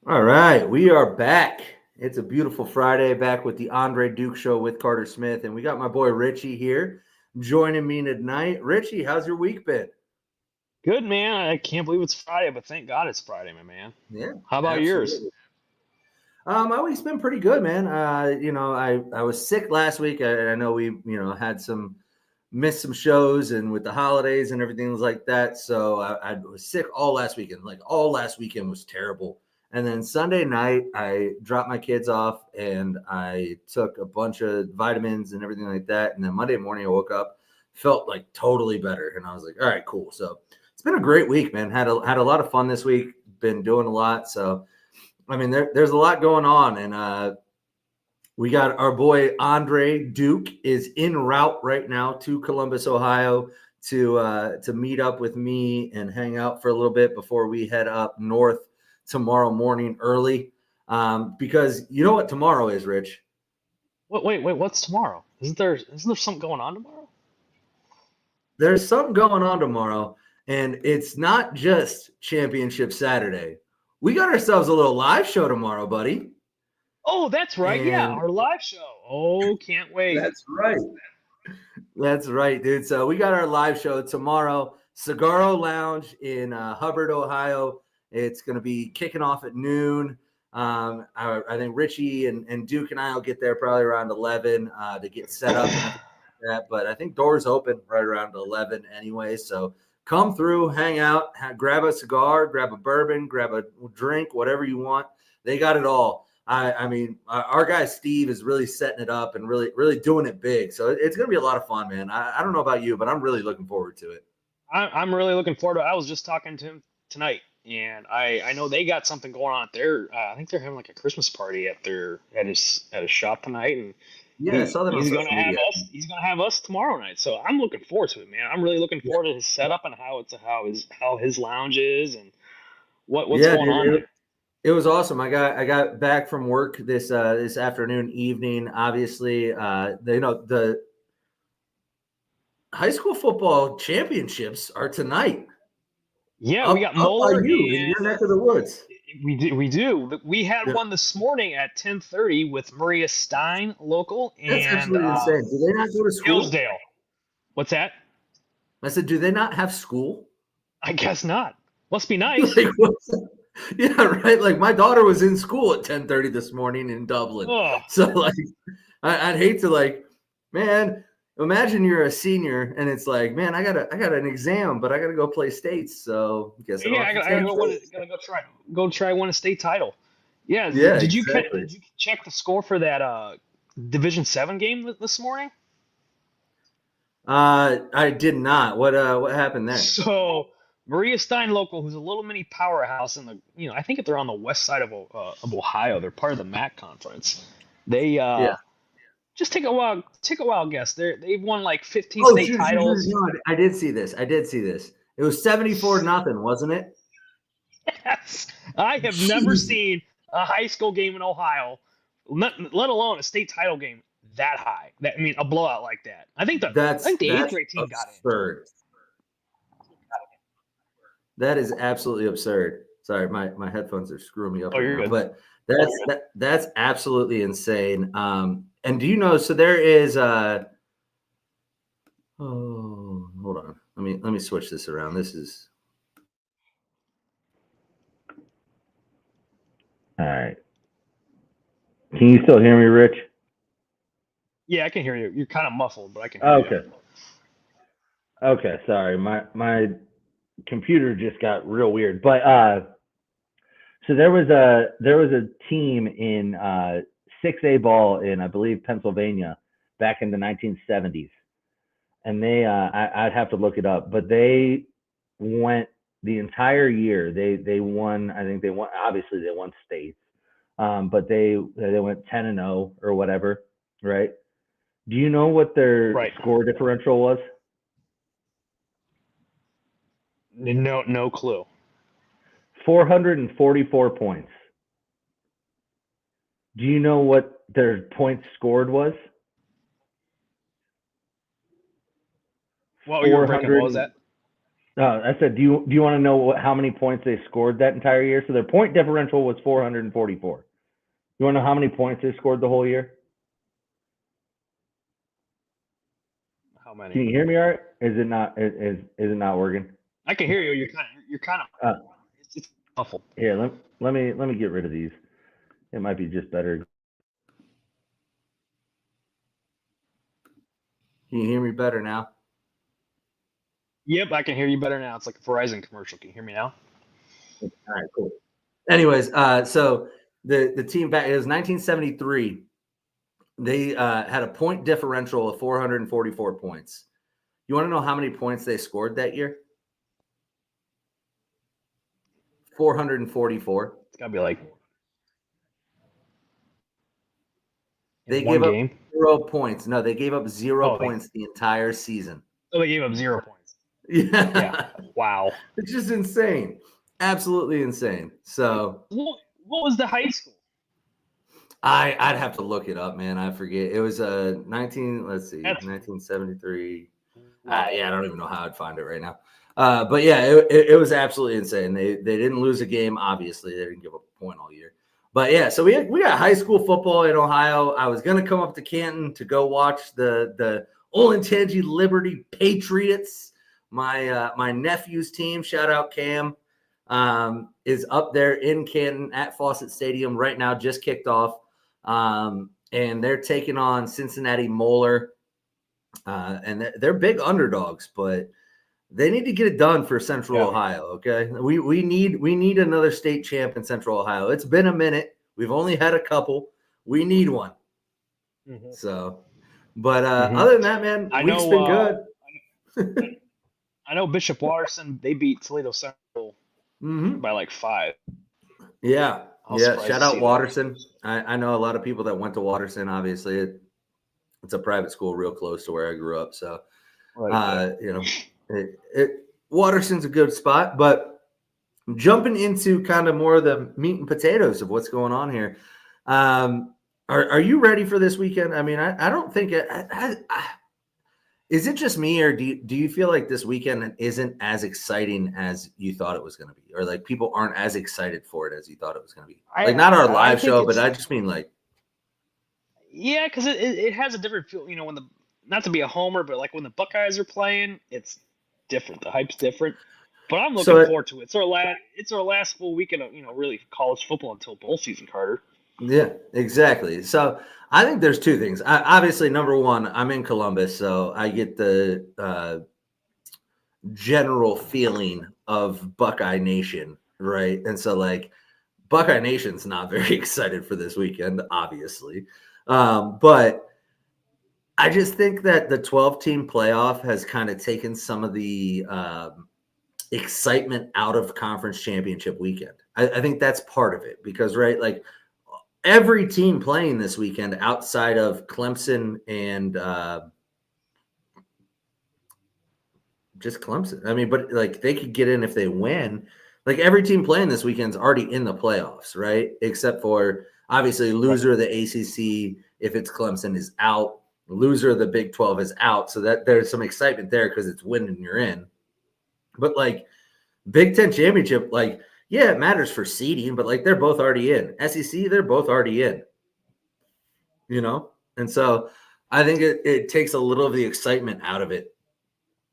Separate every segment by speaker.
Speaker 1: All right, we are back. It's a beautiful Friday, back with the Andre Duke Show with Carter Smith, and we got my boy Richie here joining me tonight. Richie, how's your week been?
Speaker 2: Good, man. I can't believe it's Friday, but thank God it's Friday, my man.
Speaker 1: Yeah,
Speaker 2: How about yours?
Speaker 1: absolutely. My week's been pretty good, man. I was sick last week. I know we had missed some shows, and with the holidays and everything was like that, so I was sick all last weekend. Like all last weekend was terrible. And then Sunday night, I dropped my kids off and I took a bunch of vitamins and everything like that. And then Monday morning, I woke up, felt like totally better, and I was like, all right, cool. So it's been a great week, man. Had a lot of fun this week. Been doing a lot, so. I mean, there's a lot going on, and we got our boy Andre Duke is en route right now to Columbus, Ohio, to meet up with me and hang out for a little bit before we head up north tomorrow morning early. Because you know what tomorrow is, Rich?
Speaker 2: Wait. What's tomorrow? Isn't there something going on tomorrow?
Speaker 1: There's something going on tomorrow, and it's not just Championship Saturday. We got ourselves a little live show tomorrow, buddy.
Speaker 2: Oh, that's right. Yeah,
Speaker 1: And
Speaker 2: our live show. Oh, can't wait.
Speaker 1: that's right. That's right, dude. So we got our live show tomorrow, Cigarro Lounge in Hubbard, Ohio. It's going to be kicking off at noon. I think Richie and Duke and I will get there probably around 11 to get set up and everything like that. But I think doors open right around 11 anyway. So come through, hang out, grab a cigar, grab a bourbon, grab a drink, whatever you want. They got it all. I mean, our guy Steve is really setting it up and really doing it big. So it's going to be a lot of fun, man. I don't know about you, but I'm really looking forward to it.
Speaker 2: I'm really looking forward to it. I was just talking to him tonight, and I know they got something going on there. I think they're having like a Christmas party at his shop tonight, and
Speaker 1: Yeah, I saw that on
Speaker 2: he's gonna
Speaker 1: social
Speaker 2: have
Speaker 1: media.
Speaker 2: us tomorrow night. So I'm looking forward to it, man. I'm really looking forward to his setup and how his lounge is and what's
Speaker 1: Yeah,
Speaker 2: going on
Speaker 1: dude.
Speaker 2: there.
Speaker 1: It was awesome. I got back from work this afternoon, evening. Obviously, the high school football championships are tonight.
Speaker 2: Yeah, we got
Speaker 1: Up by
Speaker 2: Moeller
Speaker 1: you in your
Speaker 2: and
Speaker 1: neck of the woods.
Speaker 2: we do. We had
Speaker 1: Yeah,
Speaker 2: one this morning at 10:30 with Maria Stein, local,
Speaker 1: that's
Speaker 2: and
Speaker 1: absolutely insane. Do they not go to school?
Speaker 2: Hillsdale. What's that?
Speaker 1: I said, do they not have school?
Speaker 2: I guess not. Must be nice.
Speaker 1: Like, what's that? Yeah, right. Like my daughter was in school at 10:30 this morning in Dublin.
Speaker 2: Oh,
Speaker 1: So like, I'd hate to man. Imagine you're a senior and it's like, man, I got an exam, but I got to go play states. So I guess I'll
Speaker 2: yeah,
Speaker 1: have to
Speaker 2: I
Speaker 1: take
Speaker 2: gotta go try win a state title. Yeah,
Speaker 1: Yeah,
Speaker 2: did
Speaker 1: exactly.
Speaker 2: you check the score for that Division 7 game this morning?
Speaker 1: I did not. What happened there?
Speaker 2: So Maria Stein local, who's a little mini powerhouse in I think if they're on the west side of Ohio, they're part of the MAC conference. They
Speaker 1: Yeah.
Speaker 2: just take a wild guess. They've won like 15
Speaker 1: Oh,
Speaker 2: state
Speaker 1: shoot, shoot, shoot.
Speaker 2: titles.
Speaker 1: No, I did see this. I did see this. It was 74-0, wasn't it?
Speaker 2: Yes, I have never
Speaker 1: Jeez.
Speaker 2: seen a high school game in Ohio, let alone a state title game that high. I mean, a blowout like that. I
Speaker 1: That's
Speaker 2: think the eighth
Speaker 1: that's
Speaker 2: grade team got in.
Speaker 1: absurd. That is absolutely absurd. Sorry, my headphones are screwing me up
Speaker 2: Oh,
Speaker 1: right
Speaker 2: you're
Speaker 1: now,
Speaker 2: good.
Speaker 1: but that's absolutely insane. And do you know? So there is. Oh, hold on. Let me switch this around. This is all right. Can you still hear me, Rich?
Speaker 2: Yeah, I can hear you. You're kind of muffled, but I can hear you.
Speaker 1: Okay. Okay. Sorry, my computer just got real weird. But so there was a team in 6A ball in I believe Pennsylvania back in the 1970s, and I'd have to look it up, but they went the entire year. They won. I think they won. Obviously, they won states, but they went 10-0 or whatever, right? Do you know what their
Speaker 2: Right.
Speaker 1: score differential was?
Speaker 2: No clue.
Speaker 1: 444 points. Do you know what their points scored was?
Speaker 2: Well, you were breaking. What
Speaker 1: 400.
Speaker 2: was that?
Speaker 3: I said, do you want to know how many points they scored that entire year? So their point differential was 444. You want to know how many points they scored the whole year?
Speaker 2: How many?
Speaker 3: Can you hear me all right? Is it not it not working?
Speaker 2: I can hear you. You're kind of it's awful.
Speaker 3: Here, let me get rid of these. It might be just better.
Speaker 1: Can you hear me better now?
Speaker 2: Yep, I can hear you better now. It's like a Verizon commercial. Can you hear me now?
Speaker 1: All right, cool. Anyways, so the team back, it was 1973. They had a point differential of 444 points. You want to know how many points they scored that year? 444.
Speaker 2: It's gotta be like
Speaker 1: They
Speaker 2: one
Speaker 1: gave
Speaker 2: game.
Speaker 1: up 0 points. No, they gave up 0 points the entire season.
Speaker 2: Oh, they gave up 0 points.
Speaker 1: Yeah.
Speaker 2: Wow.
Speaker 1: It's just insane. Absolutely insane. So
Speaker 2: what was the high school?
Speaker 1: I'd have to look it up, man. I forget. It was 1973.
Speaker 2: Wow.
Speaker 1: Yeah, I don't even know how I'd find it right now. But yeah, it was absolutely insane. They didn't lose a game. Obviously, they didn't give up a point all year. But yeah, so we got high school football in Ohio. I was gonna come up to Canton to go watch the Olentangy Liberty Patriots. My nephew's team, shout out Cam, is up there in Canton at Fawcett Stadium right now. Just kicked off, and they're taking on Cincinnati Moeller, and they're big underdogs, but they need to get it done for Central Ohio. Okay, we need another state champ in Central Ohio. It's been a minute. We've only had a couple. We need one. Mm-hmm. So, but other than that, man, week's been good.
Speaker 2: I know Bishop Watterson. They beat Toledo Central by like 5.
Speaker 1: Yeah, shout out Watterson. I know a lot of people that went to Watterson. Obviously, it's a private school real close to where I grew up. So, you know. Watterson's a good spot, but jumping into kind of more of the meat and potatoes of what's going on here. Are you ready for this weekend? I mean, I don't think is it just me, or do you feel like this weekend isn't as exciting as you thought it was going to be, or like people aren't as excited for it as you thought it was going to be? Like not our live show, but I just mean like,
Speaker 2: yeah, because it has a different feel. You know, when not to be a homer, but like when the Buckeyes are playing, it's different. The hype's different, but I'm looking forward to it. It's our last full weekend of really college football until bowl season, Carter.
Speaker 1: Yeah, exactly. So I think there's two things. Obviously, number one, I'm in Columbus, so I get the general feeling of Buckeye Nation, right? And so like Buckeye Nation's not very excited for this weekend, obviously, but I just think that the 12-team playoff has kind of taken some of the excitement out of conference championship weekend. I think that's part of it because, right, like every team playing this weekend outside of Clemson and just Clemson. I mean, but like they could get in if they win. Like every team playing this weekend's already in the playoffs, right? Except for obviously loser of the ACC, if it's Clemson, is out. Loser of the Big 12 is out, so that there's some excitement there because it's winning and you're in. But like Big 10 championship, like yeah, it matters for seeding, but like they're both already in. SEC, they're both already in. And so I think it takes a little of the excitement out of it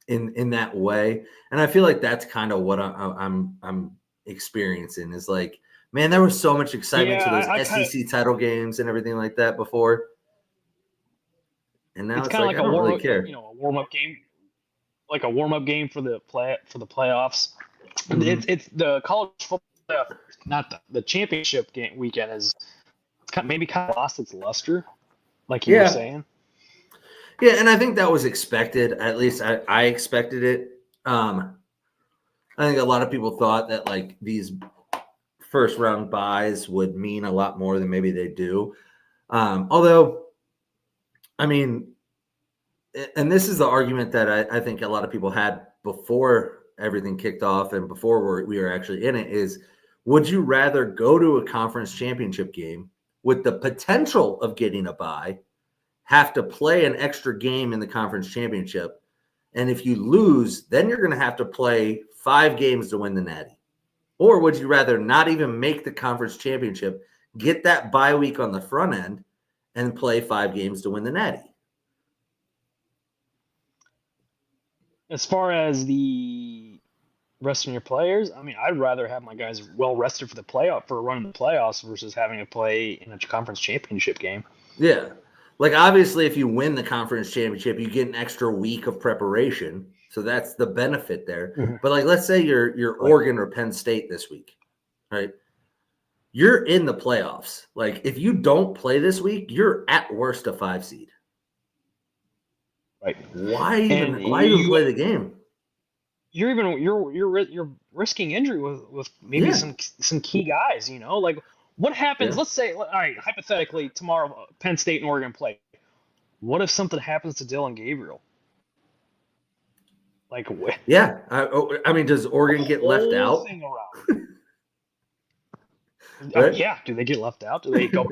Speaker 1: in that way, and I feel like that's kind of what I'm experiencing is like, man, there was so much excitement to those SEC title games and everything like that before. And now it's kind of like I don't really care.
Speaker 2: A warm-up game, like a warm-up game for the playoffs.
Speaker 1: Mm-hmm.
Speaker 2: It's the college football playoff, not the championship game weekend is maybe kind of lost its luster, like you were saying.
Speaker 1: Yeah, and I think that was expected. At least I expected it. I think a lot of people thought that like these first round buys would mean a lot more than maybe they do. Although, I mean, and this is the argument that I think a lot of people had before everything kicked off and before we were actually in it is, would you rather go to a conference championship game with the potential of getting a bye, have to play an extra game in the conference championship, And if you lose, then you're going to have to play 5 games to win the Natty. Or would you rather not even make the conference championship, get that bye week on the front end, and play 5 games to win the Natty?
Speaker 2: As far as the resting your players, I mean, I'd rather have my guys well rested for a run in the playoffs versus having to play in a conference championship game.
Speaker 1: Yeah. Like, obviously, if you win the conference championship, you get an extra week of preparation. So that's the benefit there.
Speaker 2: Mm-hmm.
Speaker 1: But, like, let's say you're Oregon or Penn State this week, right? You're in the playoffs. Like, if you don't play this week, you're at worst a 5 seed.
Speaker 2: Right.
Speaker 1: Why even play the game?
Speaker 2: You're risking injury with maybe some key guys, you know? Like, what happens? Let's say, all right, hypothetically, tomorrow Penn State and Oregon play. What if something happens to Dylan Gabriel? Like,
Speaker 1: yeah, I mean, does Oregon get left out?
Speaker 2: Right? Yeah. Do they get left out? Do they go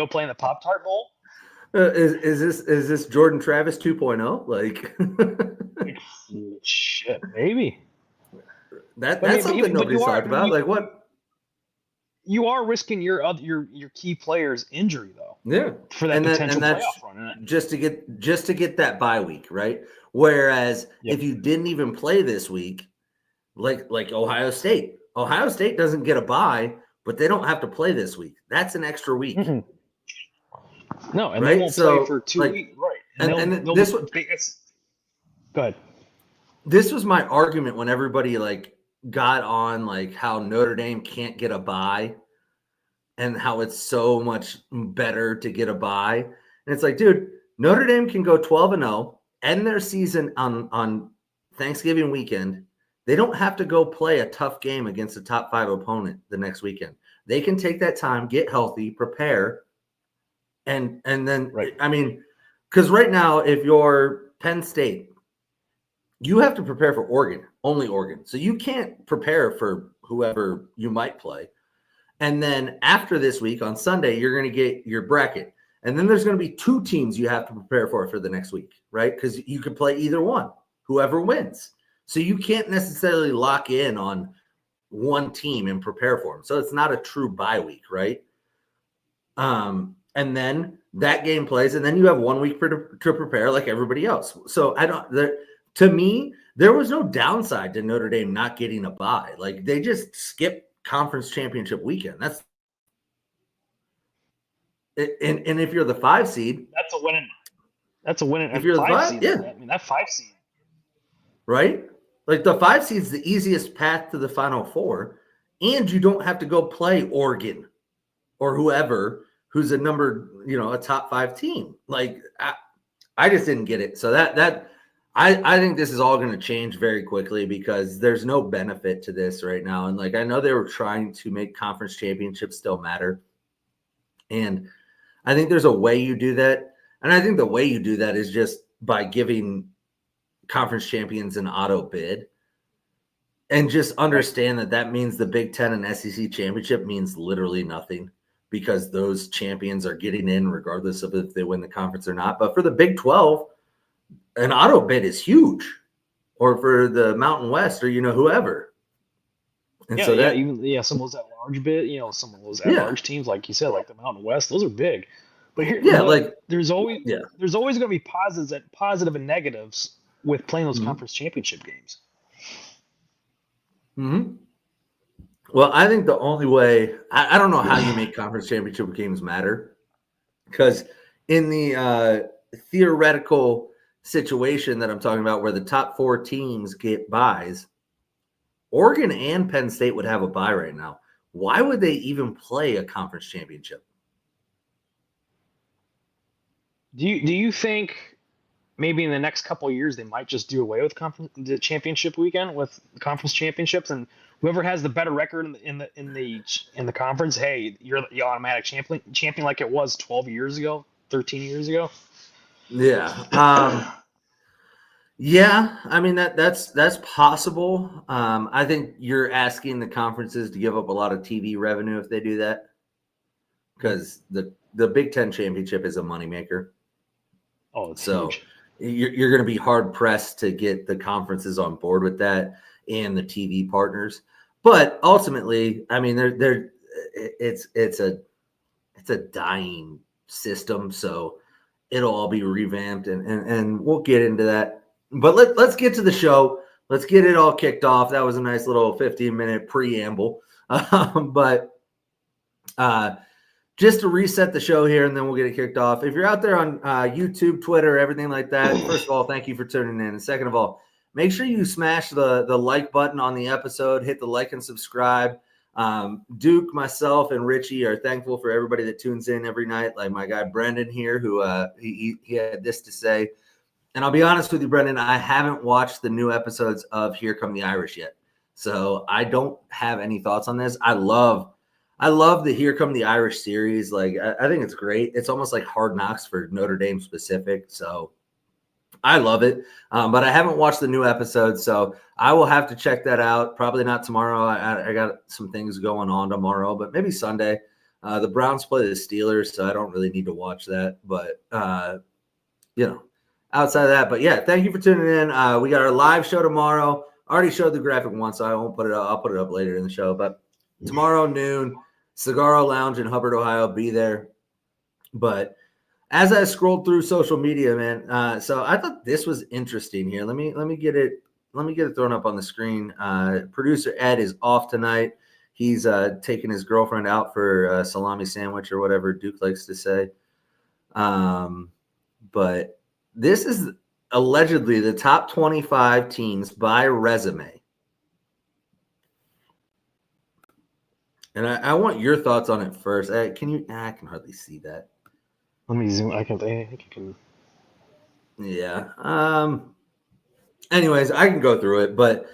Speaker 2: play in the Pop-Tart Bowl?
Speaker 1: Is this Jordan Travis 2.0? Like,
Speaker 2: shit, maybe.
Speaker 1: That's something nobody's talked about. Like, what?
Speaker 2: You are risking your key player's injury though.
Speaker 1: Yeah,
Speaker 2: for that potential playoff run.
Speaker 1: Just to get that bye week, right? Whereas if you didn't even play this week, like Ohio State doesn't get a bye, but they don't have to play this week. That's an extra week.
Speaker 2: Mm-hmm. No, and they won't play for 2 weeks, right? Go ahead.
Speaker 1: This was my argument when everybody got on how Notre Dame can't get a bye and how it's so much better to get a bye. And it's like, dude, Notre Dame can go 12-0, end their season on Thanksgiving weekend. They don't have to go play a tough game against a top 5 opponent the next weekend. They can take that time, get healthy, prepare, and then I mean, because right now, if you're Penn State, you have to prepare for Oregon, only Oregon. So you can't prepare for whoever you might play. And then after this week on Sunday, you're going to get your bracket. And then there's going to be 2 teams you have to prepare for the next week, right? Because you could play either one, whoever wins. So you can't necessarily lock in on one team and prepare for them. So it's not a true bye week, right? And then that game plays, and then you have 1 week to prepare like everybody else. So to me, there was no downside to Notre Dame not getting a bye. Like, they just skipped conference championship weekend. And if you're the 5 seed,
Speaker 2: that's a win. That's a win.
Speaker 1: If you're the 5 seed,
Speaker 2: I mean, that 5 seed,
Speaker 1: right? Like, the 5 seed's the easiest path to the Final Four, and you don't have to go play Oregon or whoever who's a top 5 team. Like, I just didn't get it. So I think this is all going to change very quickly because there's no benefit to this right now. And I know they were trying to make conference championships still matter. And I think there's a way you do that. And I think the way you do that is just by giving conference champions an auto bid, and just understand that means the Big Ten and SEC championship means literally nothing because those champions are getting in regardless of if they win the conference or not. But for the Big 12, an auto bid is huge, or for the Mountain West or whoever. And
Speaker 2: some of those at large bid, some of those at large teams, like you said, like the Mountain West, those are big. But here, there's always going to be positive and negatives with playing those conference championship games.
Speaker 1: Mm-hmm. Well, I think the only way I don't know how you make conference championship games matter, because in the theoretical situation that I'm talking about where the top 4 teams get byes, Oregon and Penn State would have a bye right now. Why would they even play a conference championship?
Speaker 2: Do you think maybe in the next couple of years they might just do away with the championship weekend with conference championships, and whoever has the better record in the conference, hey, you're the automatic champion like it was 12 years ago, 13 years ago?
Speaker 1: Yeah. Yeah, I mean that's possible. I think you're asking the conferences to give up a lot of TV revenue if they do that, because the Big Ten championship is a moneymaker.
Speaker 2: Oh, it's huge.
Speaker 1: you're going to be hard pressed to get the conferences on board with that and the TV partners. But ultimately, I mean, it's a dying system, so it'll all be revamped, and we'll get into that. But let's get to the show. Let's get it all kicked off. That was a nice little 15-minute preamble. But just to reset the show here, and then we'll get it kicked off. If you're out there on YouTube, Twitter, everything like that, first of all, thank you for tuning in. And second of all, make sure you smash the like button on the episode, hit the like and subscribe. Duke, myself, and Richie are thankful for everybody that tunes in every night, like my guy Brendan here, who he had this to say. And I'll be honest with you, Brendan, I haven't watched the new episodes of Here Come the Irish yet. So I don't have any thoughts on this. I love the Here Come the Irish series. Like, I think it's great. It's almost like Hard Knocks for Notre Dame specific. So I love it. But I haven't watched the new episode, so I will have to check that out. Probably not tomorrow. I got some things going on tomorrow, but maybe Sunday. The Browns play the Steelers, so I don't really need to watch that. But, outside of that. But, yeah, thank you for tuning in. We got our live show tomorrow. I already showed the graphic once, so I won't put it up. I'll put it up later in the show. But tomorrow noon, Cigarro Lounge in Hubbard, Ohio. Be there. But as I scrolled through social media, man, so I thought this was interesting here. Let me get it thrown up on the screen. Producer Ed is off tonight. He's taking his girlfriend out for a salami sandwich or whatever Duke likes to say. But this is allegedly the top 25 teams by resume. And I want your thoughts on it first. I can hardly see that.
Speaker 2: Let me zoom. I think you can.
Speaker 1: Yeah. Anyways, I can go through it, but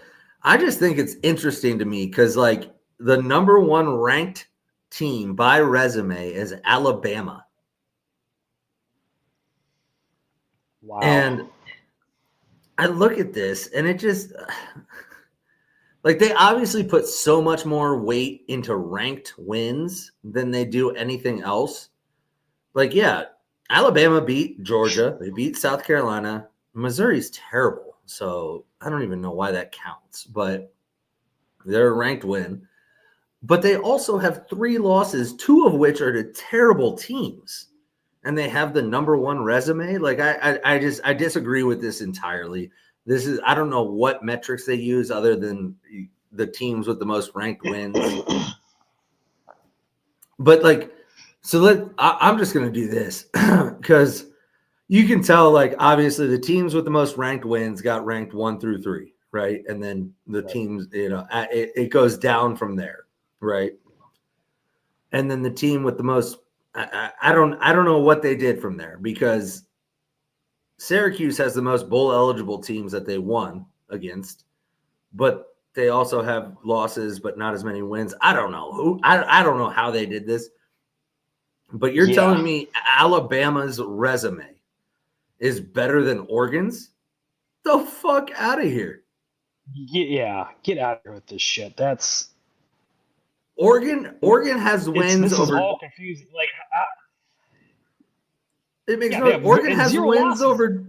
Speaker 1: I just think it's interesting to me because, like, the number one ranked team by resume is Alabama.
Speaker 2: Wow.
Speaker 1: And I look at this, and it just like they obviously put so much more weight into ranked wins than they do anything else. Like, yeah, Alabama beat Georgia. They beat South Carolina. Missouri's terrible, so I don't even know why that counts. But they're a ranked win. But they also have 3 losses, 2 of which are to terrible teams. And they have the number one resume. Like, I disagree with this entirely. I don't know what metrics they use other than the teams with the most ranked wins. But, like, so I'm just going to do this because you can tell, like, obviously the teams with the most ranked wins got ranked 1 through 3, right? And then the teams, it goes down from there, right? And then the team with the most, I don't know what they did from there because Syracuse has the most bowl eligible teams that they won against, but they also have losses, but not as many wins. I don't know I don't know how they did this, but you're telling me Alabama's resume is better than Oregon's? The fuck out of here.
Speaker 2: Yeah, get out of here with this shit. That's
Speaker 1: Oregon has wins
Speaker 2: this
Speaker 1: over.
Speaker 2: Is all confusing. Like,
Speaker 1: it makes no. Oregon has wins losses. Over.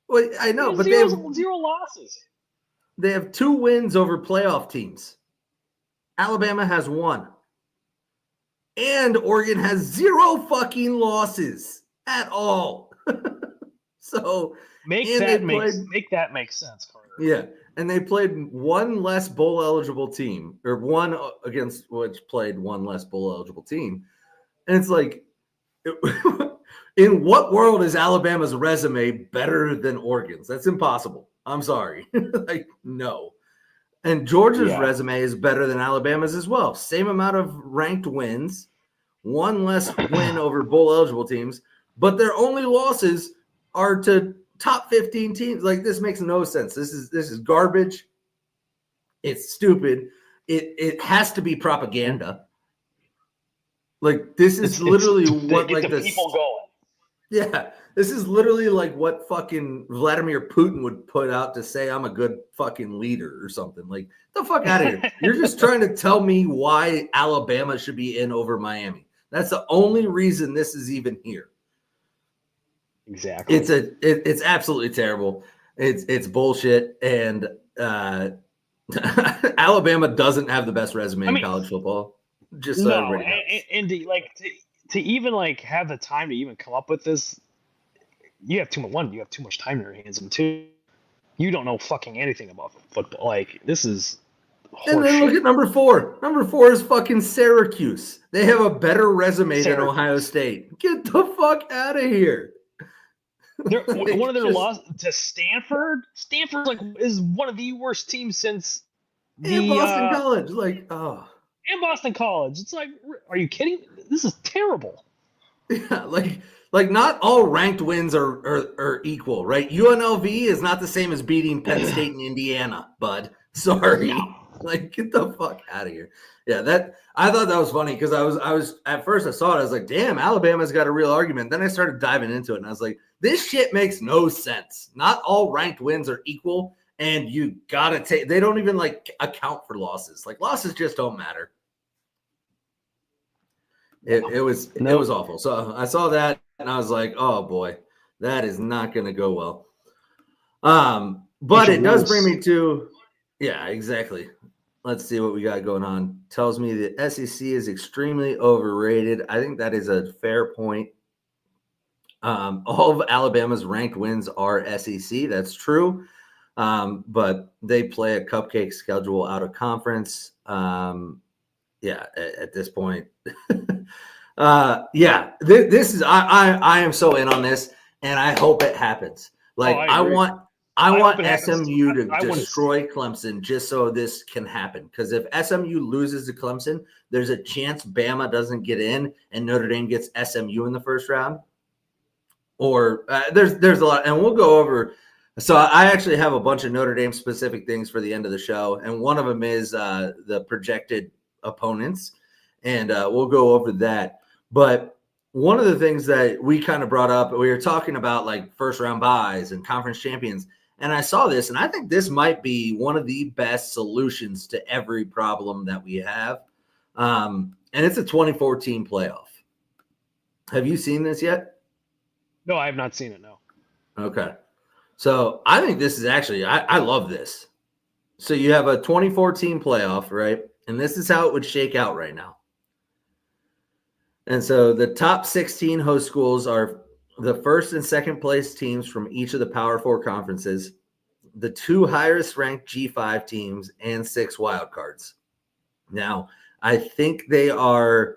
Speaker 1: Well, I know, but they have
Speaker 2: 0 losses.
Speaker 1: They have 2 wins over playoff teams. Alabama has 1, and Oregon has 0 fucking losses at all. So
Speaker 2: make that make sense, Carter.
Speaker 1: Yeah. And they played 1 less bowl eligible team, or 1 against which played 1 less bowl eligible team. And it's like, in what world is Alabama's resume better than Oregon's? That's impossible. I'm sorry. Like, no. And Georgia's resume is better than Alabama's as well. Same amount of ranked wins, 1 less win over bowl eligible teams, but their only losses are to top 15 teams. Like, this makes no sense. This is garbage. It's stupid. It has to be propaganda. Like, this is literally what like the
Speaker 2: people going.
Speaker 1: Yeah, this is literally like what fucking Vladimir Putin would put out to say I'm a good fucking leader or something. Like, the fuck out of here. You're just trying to tell me why Alabama should be in over Miami. That's the only reason this is even here.
Speaker 2: Exactly.
Speaker 1: It's absolutely terrible. It's bullshit, and Alabama doesn't have the best resume in college football. Just so
Speaker 2: no,
Speaker 1: everybody knows.
Speaker 2: and to even have the time to even come up with this, you have too much time in your hands, and two, you don't know fucking anything about football. This is horseshit.
Speaker 1: And then look at number 4. Number 4 is fucking Syracuse. They have a better resume than Ohio State. Get the fuck out of here.
Speaker 2: One of their losses to Stanford. Stanford is one of the worst teams since
Speaker 1: Boston College.
Speaker 2: And Boston College. It's are you kidding? This is terrible.
Speaker 1: Yeah, not all ranked wins are equal, right? UNLV is not the same as beating Penn State and Indiana, bud. Sorry.
Speaker 2: No.
Speaker 1: Get the fuck out of here. Yeah, I thought that was funny because I was at first I saw it, I was like, damn, Alabama's got a real argument. Then I started diving into it and I was like, this shit makes no sense. Not all ranked wins are equal, and you gotta take they don't even account for losses. Losses just don't matter. It was awful. So I saw that and I was like, oh boy, that is not gonna go well. But it does bring me to exactly. Let's see what we got going on. Tells me the SEC is extremely overrated. I think that is a fair point. All of Alabama's ranked wins are SEC. That's true. But they play a cupcake schedule out of conference. At this point. This is I am so in on this, and I hope it happens. I want SMU to destroy Clemson just so this can happen. Because if SMU loses to Clemson, there's a chance Bama doesn't get in and Notre Dame gets SMU in the first round. Or there's a lot, and we'll go over. So I actually have a bunch of Notre Dame specific things for the end of the show, and one of them is the projected opponents, and we'll go over that. But one of the things that we kind of brought up, we were talking about first round buys and conference champions, and I saw this, and I think this might be one of the best solutions to every problem that we have, and it's a 2014 playoff. Have you seen this yet?
Speaker 2: No, I have not seen it, no.
Speaker 1: Okay. So I think this is actually, I love this. So you have a 2014 playoff, right? And this is how it would shake out right now. And so the top 16 host schools are the first and second place teams from each of the Power 4 conferences, the 2 highest ranked G5 teams, and 6 wildcards. Now, I think they are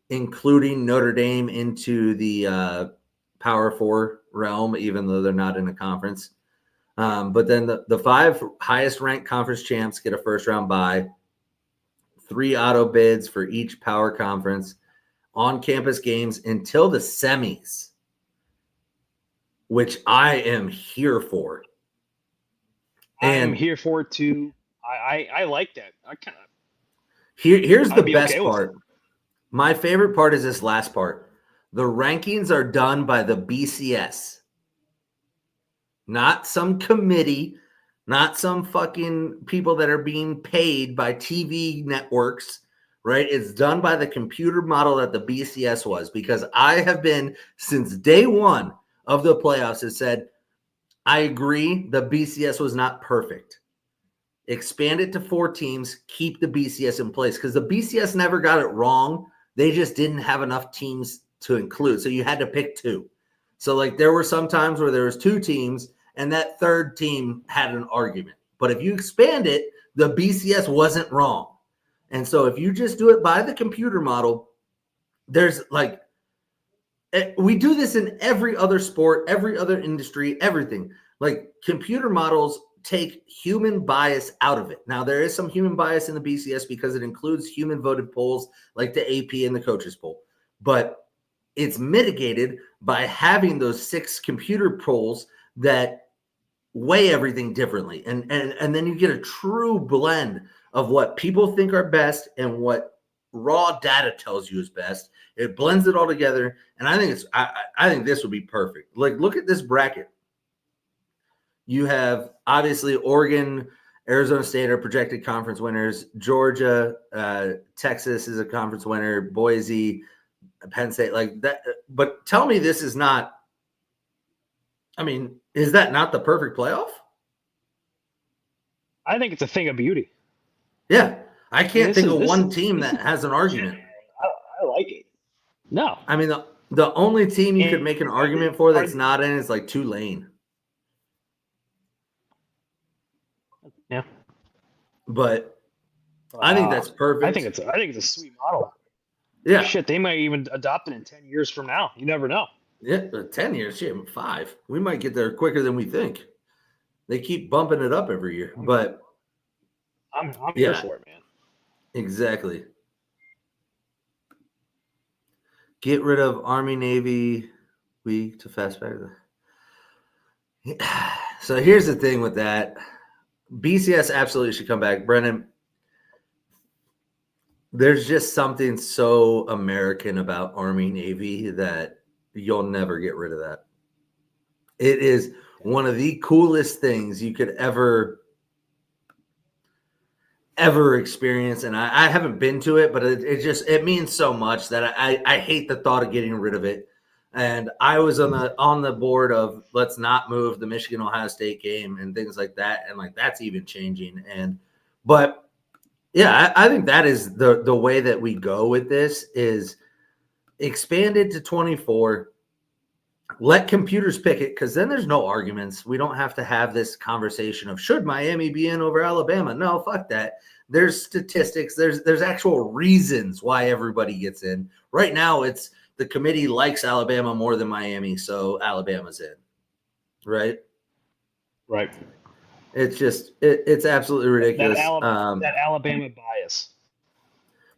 Speaker 1: including Notre Dame into the Power 4 realm, even though they're not in a conference. But then the 5 highest ranked conference champs get a first round bye, 3 auto bids for each power conference, on campus games until the semis, which I am here for.
Speaker 2: I am here for it too. I like that. I kind of.
Speaker 1: Here's the best part. My favorite part is this last part. The rankings are done by the BCS, not some committee, not some fucking people that are being paid by TV networks, right? It's done by the computer model that the BCS was, because I have been, since day one of the playoffs, has said, I agree the BCS was not perfect. Expand it to 4 teams, keep the BCS in place, because the BCS never got it wrong. They just didn't have enough teams to include. So you had to pick 2. So there were some times where there was 2 teams and that third team had an argument. But if you expand it, the BCS wasn't wrong. And so if you just do it by the computer model, there's we do this in every other sport, every other industry, everything. Computer models take human bias out of it. Now, there is some human bias in the BCS because it includes human voted polls like the AP and the coaches poll. But it's mitigated by having those 6 computer polls that weigh everything differently. And then you get a true blend of what people think are best and what raw data tells you is best. It blends it all together. And I think I think this would be perfect. Look at this bracket. You have obviously Oregon, Arizona State are projected conference winners. Georgia, Texas is a conference winner. Boise, Penn State, that. But tell me this is not I mean, is that not the perfect playoff?
Speaker 2: I think it's a thing of beauty.
Speaker 1: Yeah. I can't think of one
Speaker 2: is
Speaker 1: team that has an argument.
Speaker 2: I like it. No.
Speaker 1: I mean, the only team you could
Speaker 2: And
Speaker 1: make an argument for that's not in is like Tulane.
Speaker 2: Yeah.
Speaker 1: But I think that's perfect.
Speaker 2: I think it's a sweet model.
Speaker 1: Yeah.
Speaker 2: Shit, they might even adopt it in 10 years from now. You never know.
Speaker 1: Yeah, 10 years, shit, 5. We might get there quicker than we think. They keep bumping it up every year, but
Speaker 2: I'm here for it, man.
Speaker 1: Exactly. Get rid of Army, Navy week to fast back. So here's the thing with that. BCS absolutely should come back. Brennan, there's just something so American about Army, Navy that you'll never get rid of that. It is one of the coolest things you could ever experience, and I haven't been to it, but it means so much that I hate the thought of getting rid of it. And I was on the board of let's not move the Michigan Ohio State game and things like that, and like that's even changing. But yeah, I think that is the way that we go with this is expanded to 24. Let computers pick it, because then there's no arguments. We don't have to have this conversation of should Miami be in over Alabama. No, fuck that. There's statistics. There's actual reasons why everybody gets in. Right now, it's the committee likes Alabama more than Miami, so Alabama's in. Right?
Speaker 2: Right.
Speaker 1: It's just it's absolutely ridiculous.
Speaker 2: That Alabama bias.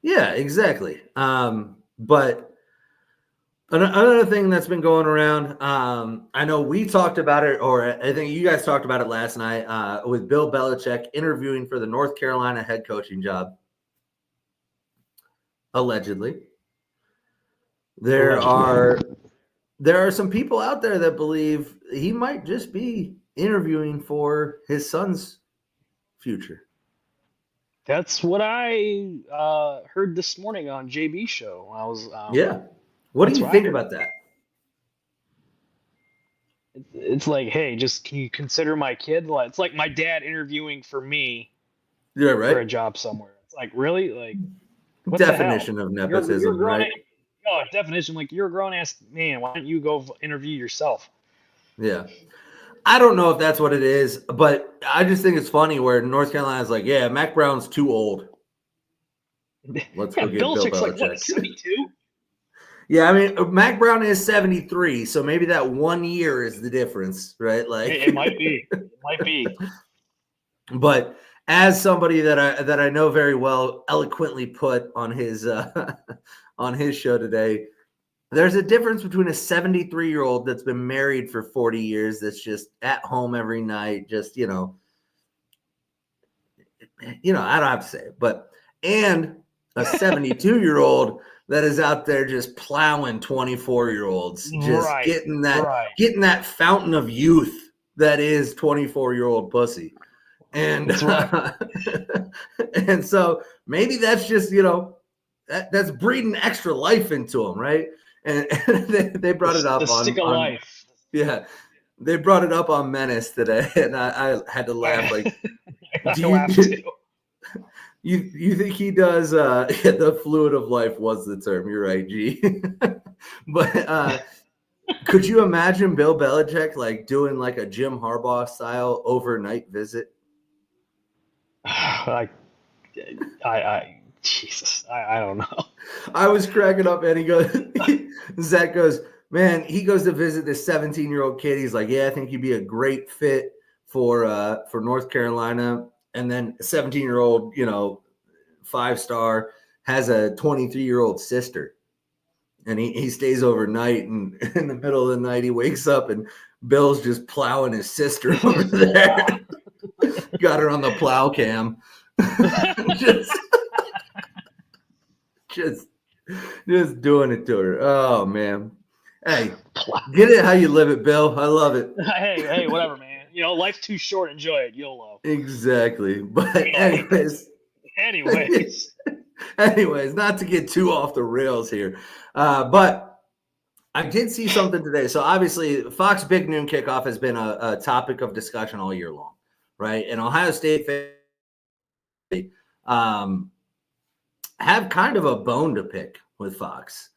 Speaker 1: Yeah, exactly. But another thing that's been going around, I know we talked about it, or I think you guys talked about it last night with Bill Belichick interviewing for the North Carolina head coaching job. Allegedly. There are some people out there that believe he might just be interviewing for his son's future.
Speaker 2: That's what I heard this morning on JB show. I was
Speaker 1: What do you think about that?
Speaker 2: It's like, hey, just can you consider my kid? It's like my dad interviewing for me
Speaker 1: for
Speaker 2: a job somewhere. It's like, really? Like, what
Speaker 1: definition
Speaker 2: the hell?
Speaker 1: of nepotism, right?
Speaker 2: Definition, like, you're a grown-ass man. Why don't you go interview yourself?
Speaker 1: Yeah. I don't know if that's what it is, but I just think it's funny where North Carolina's like, yeah, Mac Brown's too old. Let's go get Bill Belichick.
Speaker 2: Like, what, 72?
Speaker 1: Yeah, I mean, Mac Brown is 73, so maybe that 1 year is the difference, right? Like
Speaker 2: it might be. It might be.
Speaker 1: But as somebody that I know very well eloquently put on his show today, there's a difference between a 73-year-old that's been married for 40 years, that's just at home every night, just, I don't have to say it, but, and a 72-year-old that is out there just plowing 24-year-olds, just getting that fountain of youth that is 24-year-old pussy. And and so maybe that's just, that's breathing extra life into them, right? And they brought it up on
Speaker 2: stick of life.
Speaker 1: Yeah, they brought it up on Menace today, and I had to laugh. Like, you think he does? The fluid of life was the term. You're right, G. But could you imagine Bill Belichick like doing like a Jim Harbaugh style overnight visit?
Speaker 2: Jesus, I don't know.
Speaker 1: I was cracking up, and he goes, Zach goes, man, he goes to visit this 17-year-old kid. He's like, yeah, I think you'd be a great fit for North Carolina. And then a 17-year-old, 5-star has a 23-year-old sister, and he stays overnight. And in the middle of the night, he wakes up, and Bill's just plowing his sister over there. Got her on the plow cam. Just doing it to her. Oh man. Hey, get it how you live it, Bill. I love it.
Speaker 2: Hey, whatever, man. Life's too short. Enjoy it. YOLO.
Speaker 1: Exactly. But anyways, not to get too off the rails here. But I did see something today. So obviously, Fox Big Noon Kickoff has been a topic of discussion all year long, right? And Ohio State have kind of a bone to pick with Fox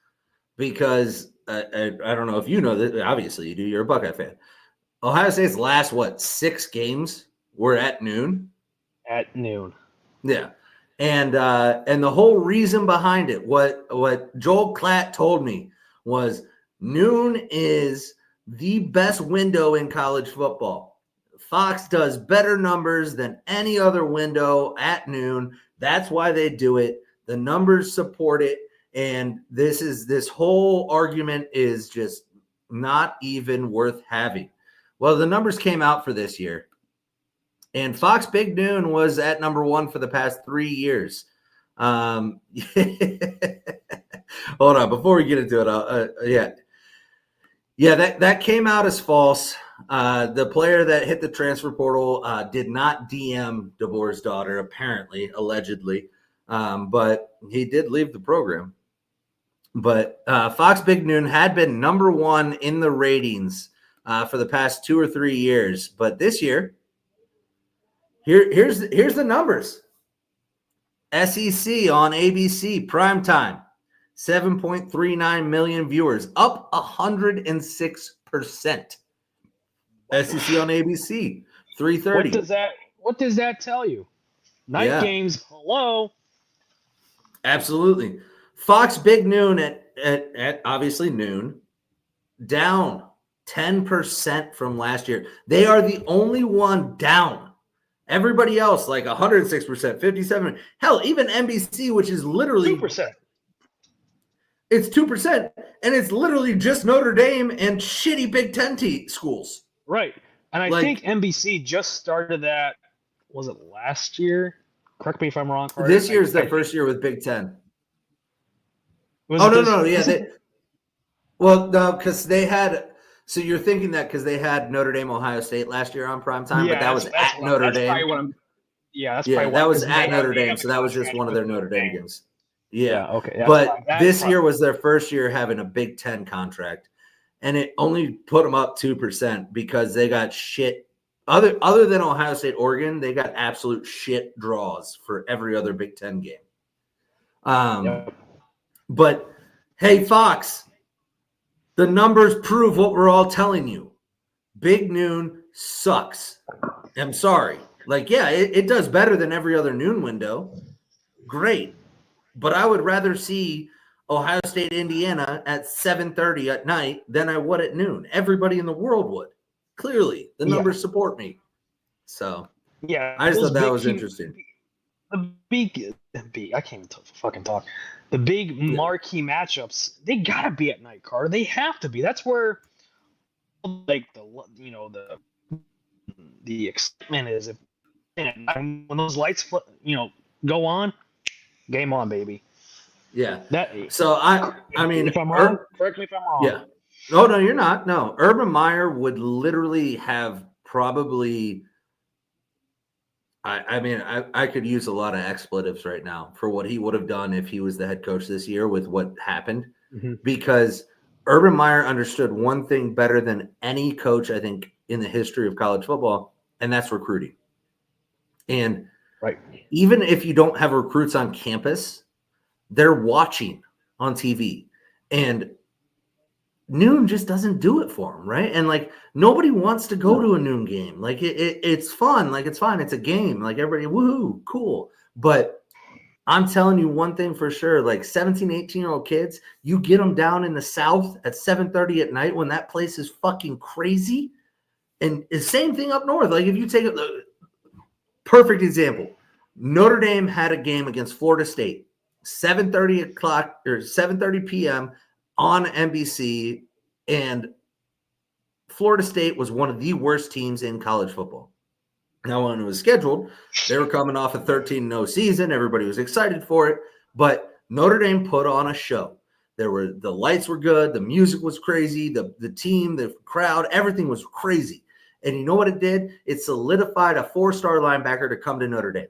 Speaker 1: because I don't know if you know that. Obviously, you do. You're a Buckeye fan. Ohio State's last 6 games were at noon.
Speaker 2: At noon.
Speaker 1: Yeah. And the whole reason behind it, what Joel Klatt told me was noon is the best window in college football. Fox does better numbers than any other window at noon. That's why they do it. The numbers support it. And this whole argument is just not even worth having. Well, the numbers came out for this year. And Fox Big Noon was at number 1 for the past 3 years. Hold on, before we get into it, that came out as false. The player that hit the transfer portal did not DM DeBoer's daughter, apparently, allegedly, but he did leave the program. But Fox Big Noon had been number 1 in the ratings for the past 2 or 3 years, but this year. Here's the numbers. SEC on ABC primetime, 7.39 million viewers, up 106%. SEC on ABC, 3:30.
Speaker 2: What does that tell you? Night games, hello.
Speaker 1: Absolutely. Fox Big Noon at obviously noon, down 10% from last year. They are the only one down. Everybody else, like 106%, 57%. Hell, even NBC, which is literally
Speaker 2: 2%.
Speaker 1: It's 2%, and it's literally just Notre Dame and shitty Big Ten schools.
Speaker 2: Right. And I think NBC just started that, was it last year? Correct me if I'm wrong. Carter.
Speaker 1: This year's their first year with Big Ten. No. Yeah. Because they had – so you're thinking that because they had Notre Dame, Ohio State last year on primetime, but that was at Notre Dame. That was at Notre Dame, so that was just one of their Notre Dame games. Yeah,
Speaker 2: okay.
Speaker 1: But this year was their first year having a Big Ten contract, and it only put them up 2% because they got shit. Other than Ohio State, Oregon, they got absolute shit draws for every other Big Ten game. But hey, Fox. The numbers prove what we're all telling you. Big Noon sucks. I'm sorry. It does better than every other noon window. Great. But I would rather see Ohio State, Indiana at 7:30 at night than I would at noon. Everybody in the world would. Clearly, the numbers support me. So, I just thought that was interesting.
Speaker 2: I can't even fucking talk. The big marquee matchups, they gotta be at night, Carter. They have to be. That's where, the excitement is. When those lights, go on, game on, baby.
Speaker 1: Yeah. I mean,
Speaker 2: if I'm wrong, correct me if I'm wrong.
Speaker 1: Yeah. No, you're not. No, Urban Meyer would literally have probably. I could use a lot of expletives right now for what he would have done if he was the head coach this year with what happened, because Urban Meyer understood one thing better than any coach, I think, in the history of college football, and that's recruiting. And even if you don't have recruits on campus, they're watching on TV. And noon just doesn't do it for them, right? And nobody wants to go to a noon game. It's fun, it's fine, it's a game, everybody, woohoo, cool. But I'm telling you one thing for sure, 17, 18-year-old kids, you get them down in the South at 7:30 at night when that place is fucking crazy. And the same thing up north. If you take a perfect example, Notre Dame had a game against Florida State, 7:30 p.m. on NBC, and Florida State was one of the worst teams in college football. Now, when it was scheduled, they were coming off a 13-0 season. Everybody was excited for it, but Notre Dame put on a show. The lights were good, the music was crazy, the team, the crowd, everything was crazy. And you know what it did? It solidified a 4-star linebacker to come to Notre Dame.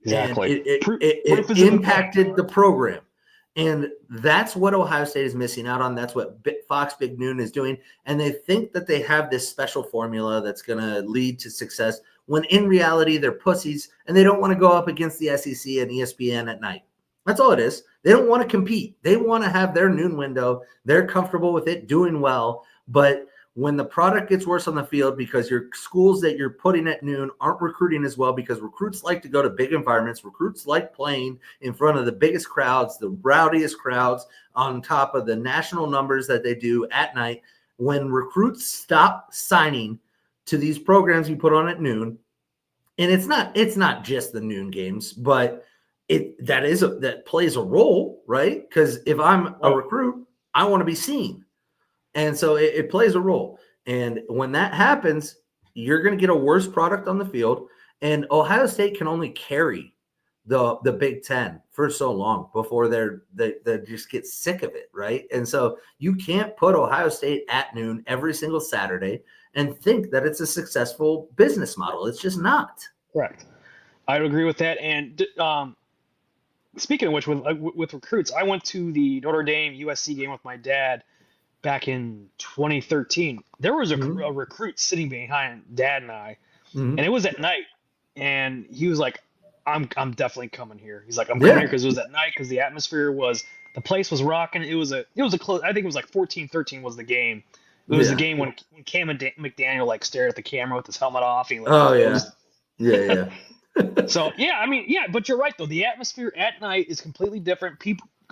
Speaker 2: Exactly.
Speaker 1: And it impacted the program. And that's what Ohio State is missing out on. That's what Fox Big Noon is doing. And they think that they have this special formula that's going to lead to success, when in reality, they're pussies and they don't want to go up against the SEC and ESPN at night. That's all it is. They don't want to compete. They want to have their noon window. They're comfortable with it, doing well. But when the product gets worse on the field because your schools that you're putting at noon aren't recruiting as well, because recruits like to go to big environments, recruits like playing in front of the biggest crowds, the rowdiest crowds, on top of the national numbers that they do at night. When recruits stop signing to these programs you put on at noon, and it's not just the noon games, but that plays a role, right? Because if I'm a recruit, I want to be seen. And so it plays a role. And when that happens, you're going to get a worse product on the field. And Ohio State can only carry the Big Ten for so long before they just get sick of it, right? And so you can't put Ohio State at noon every single Saturday and think that it's a successful business model. It's just not.
Speaker 2: Correct. I would agree with that. And speaking of which, with recruits, I went to the Notre Dame USC game with my dad back in 2013. There was a recruit sitting behind Dad and I, and it was at night. And he was like, "I'm definitely coming here." He's like, "I'm coming here because it was at night, because the atmosphere the place was rocking." It was a close. I think it was like 14-13 was the game. It was the game when Cam McDaniel like stared at the camera with his helmet off. And
Speaker 1: yeah.
Speaker 2: So but you're right though. The atmosphere at night is completely different.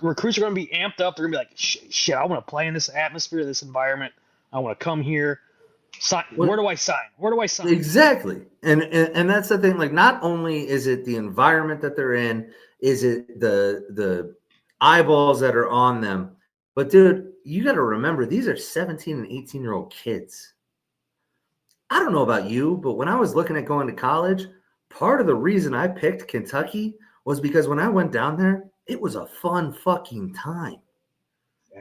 Speaker 2: Recruits are going to be amped up. They're going to be like, shit, I want to play in this atmosphere, this environment. I want to come here. Where do I sign? Where do I sign?
Speaker 1: Exactly. And that's the thing. Like, not only is it the environment that they're in, is it the eyeballs that are on them, but dude, you got to remember, these are 17 and 18-year-old kids. I don't know about you, but when I was looking at going to college, part of the reason I picked Kentucky was because when I went down there, it was a fun fucking time.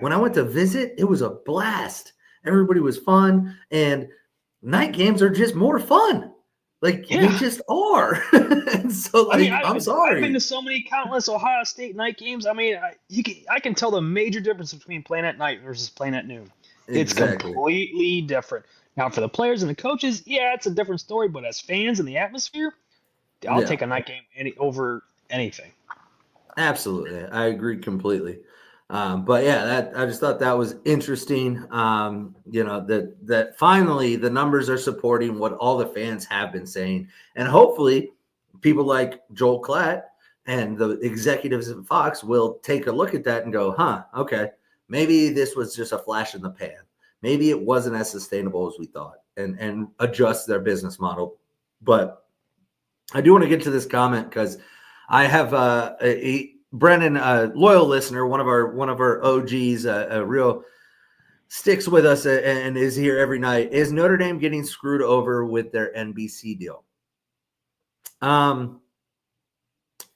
Speaker 1: When I went to visit, it was a blast. Everybody was fun, and night games are just more fun. Like, they just are. And so, like, I'm sorry.
Speaker 2: I've been to so many countless Ohio State night games. I mean, I can tell the major difference between playing at night versus playing at noon. Exactly. It's completely different. Now, for the players and the coaches, it's a different story. But as fans in the atmosphere, I'll take a night game over anything.
Speaker 1: Absolutely. I agree completely. But I just thought that was interesting. That finally the numbers are supporting what all the fans have been saying. And hopefully people like Joel Klatt and the executives at Fox will take a look at that and go, okay, maybe this was just a flash in the pan. Maybe it wasn't as sustainable as we thought, and adjust their business model. But I do want to get to this comment because I have Brennan, a loyal listener, one of our OGs, a real sticks with us and is here every night. Is Notre Dame getting screwed over with their NBC deal? I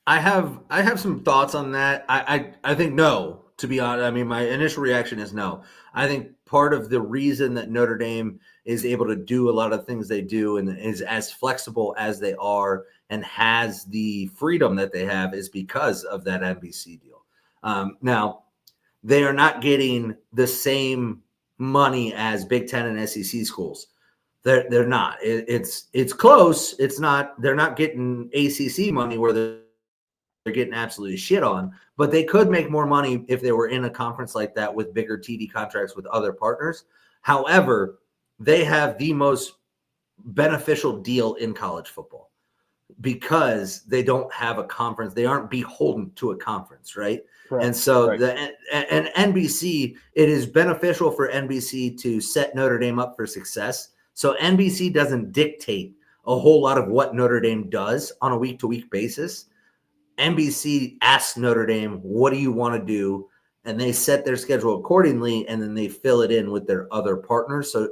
Speaker 1: have some thoughts on that. I think no, to be honest. I mean, my initial reaction is no. I think part of the reason that Notre Dame is able to do a lot of things they do and is as flexible as they are and has the freedom that they have is because of that NBC deal. Now, they are not getting the same money as Big Ten and SEC schools. They're not. It's close. It's not. They're not getting ACC money where they're getting absolutely shit on. But they could make more money if they were in a conference like that with bigger TV contracts with other partners. However, they have the most beneficial deal in college football, because they don't have a conference. They aren't beholden to a conference, right? And so and NBC, it is beneficial for NBC to set Notre Dame up for success. So NBC doesn't dictate a whole lot of what Notre Dame does on a week-to-week basis. NBC asks Notre Dame, what do you want to do? And they set their schedule accordingly, and then they fill it in with their other partners. So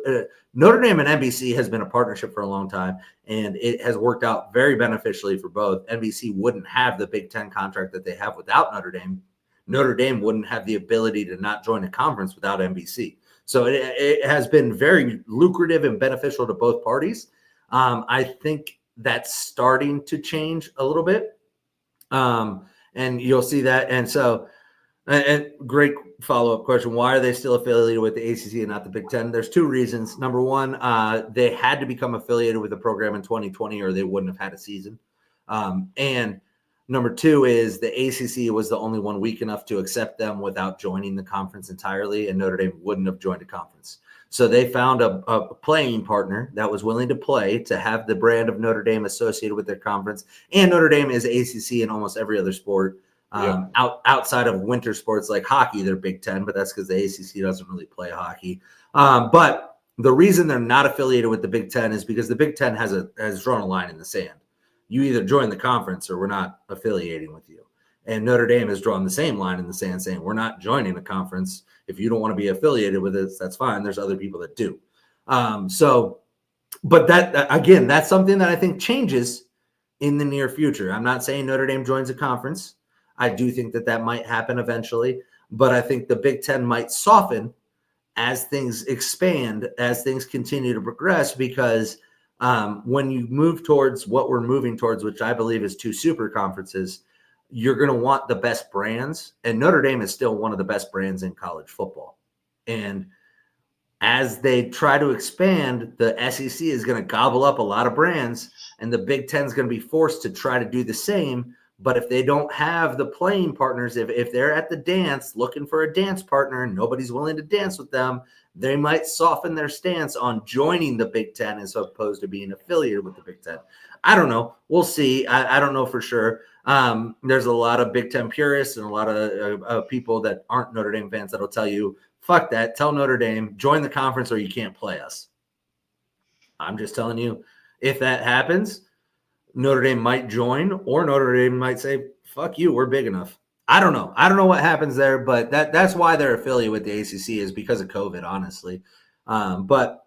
Speaker 1: Notre Dame and NBC has been a partnership for a long time, and it has worked out very beneficially for both. NBC wouldn't have the Big Ten contract that they have without Notre Dame. Notre Dame wouldn't have the ability to not join a conference without NBC. So it has been very lucrative and beneficial to both parties. I think that's starting to change a little bit. And you'll see that. And so And great follow-up question. Why are they still affiliated with the ACC and not the Big Ten? There's two reasons. Number one, they had to become affiliated with the program in 2020 or they wouldn't have had a season. And number two is the ACC was the only one weak enough to accept them without joining the conference entirely, and Notre Dame wouldn't have joined a conference. So they found a playing partner that was willing to play to have the brand of Notre Dame associated with their conference. And Notre Dame is ACC in almost every other sport. Outside of winter sports like hockey, they're Big Ten, but that's because the ACC doesn't really play hockey. But the reason they're not affiliated with the Big Ten is because the Big Ten has drawn a line in the sand. You either join the conference or we're not affiliating with you. And Notre Dame has drawn the same line in the sand saying we're not joining the conference. If you don't want to be affiliated with it, that's fine. There's other people that do. But that again, that's something that I think changes in the near future. I'm not saying Notre Dame joins a conference. I do think that might happen eventually, but I think the Big Ten might soften as things expand, as things continue to progress, because when you move towards what we're moving towards, which I believe is 2 super conferences, you're going to want the best brands, and Notre Dame is still one of the best brands in college football. And as they try to expand, the SEC is going to gobble up a lot of brands, and the Big Ten is going to be forced to try to do the same. But if they don't have the playing partners, if they're at the dance looking for a dance partner and nobody's willing to dance with them, they might soften their stance on joining the Big Ten as opposed to being affiliated with the Big Ten. I don't know. We'll see. I don't know for sure. There's a lot of Big Ten purists and a lot of people that aren't Notre Dame fans that'll tell you, fuck that. Tell Notre Dame, join the conference or you can't play us. I'm just telling you, if that happens, Notre Dame might join, or Notre Dame might say, fuck you, we're big enough. I don't know. I don't know what happens there, but that's why they're affiliated with the ACC is because of COVID, honestly. But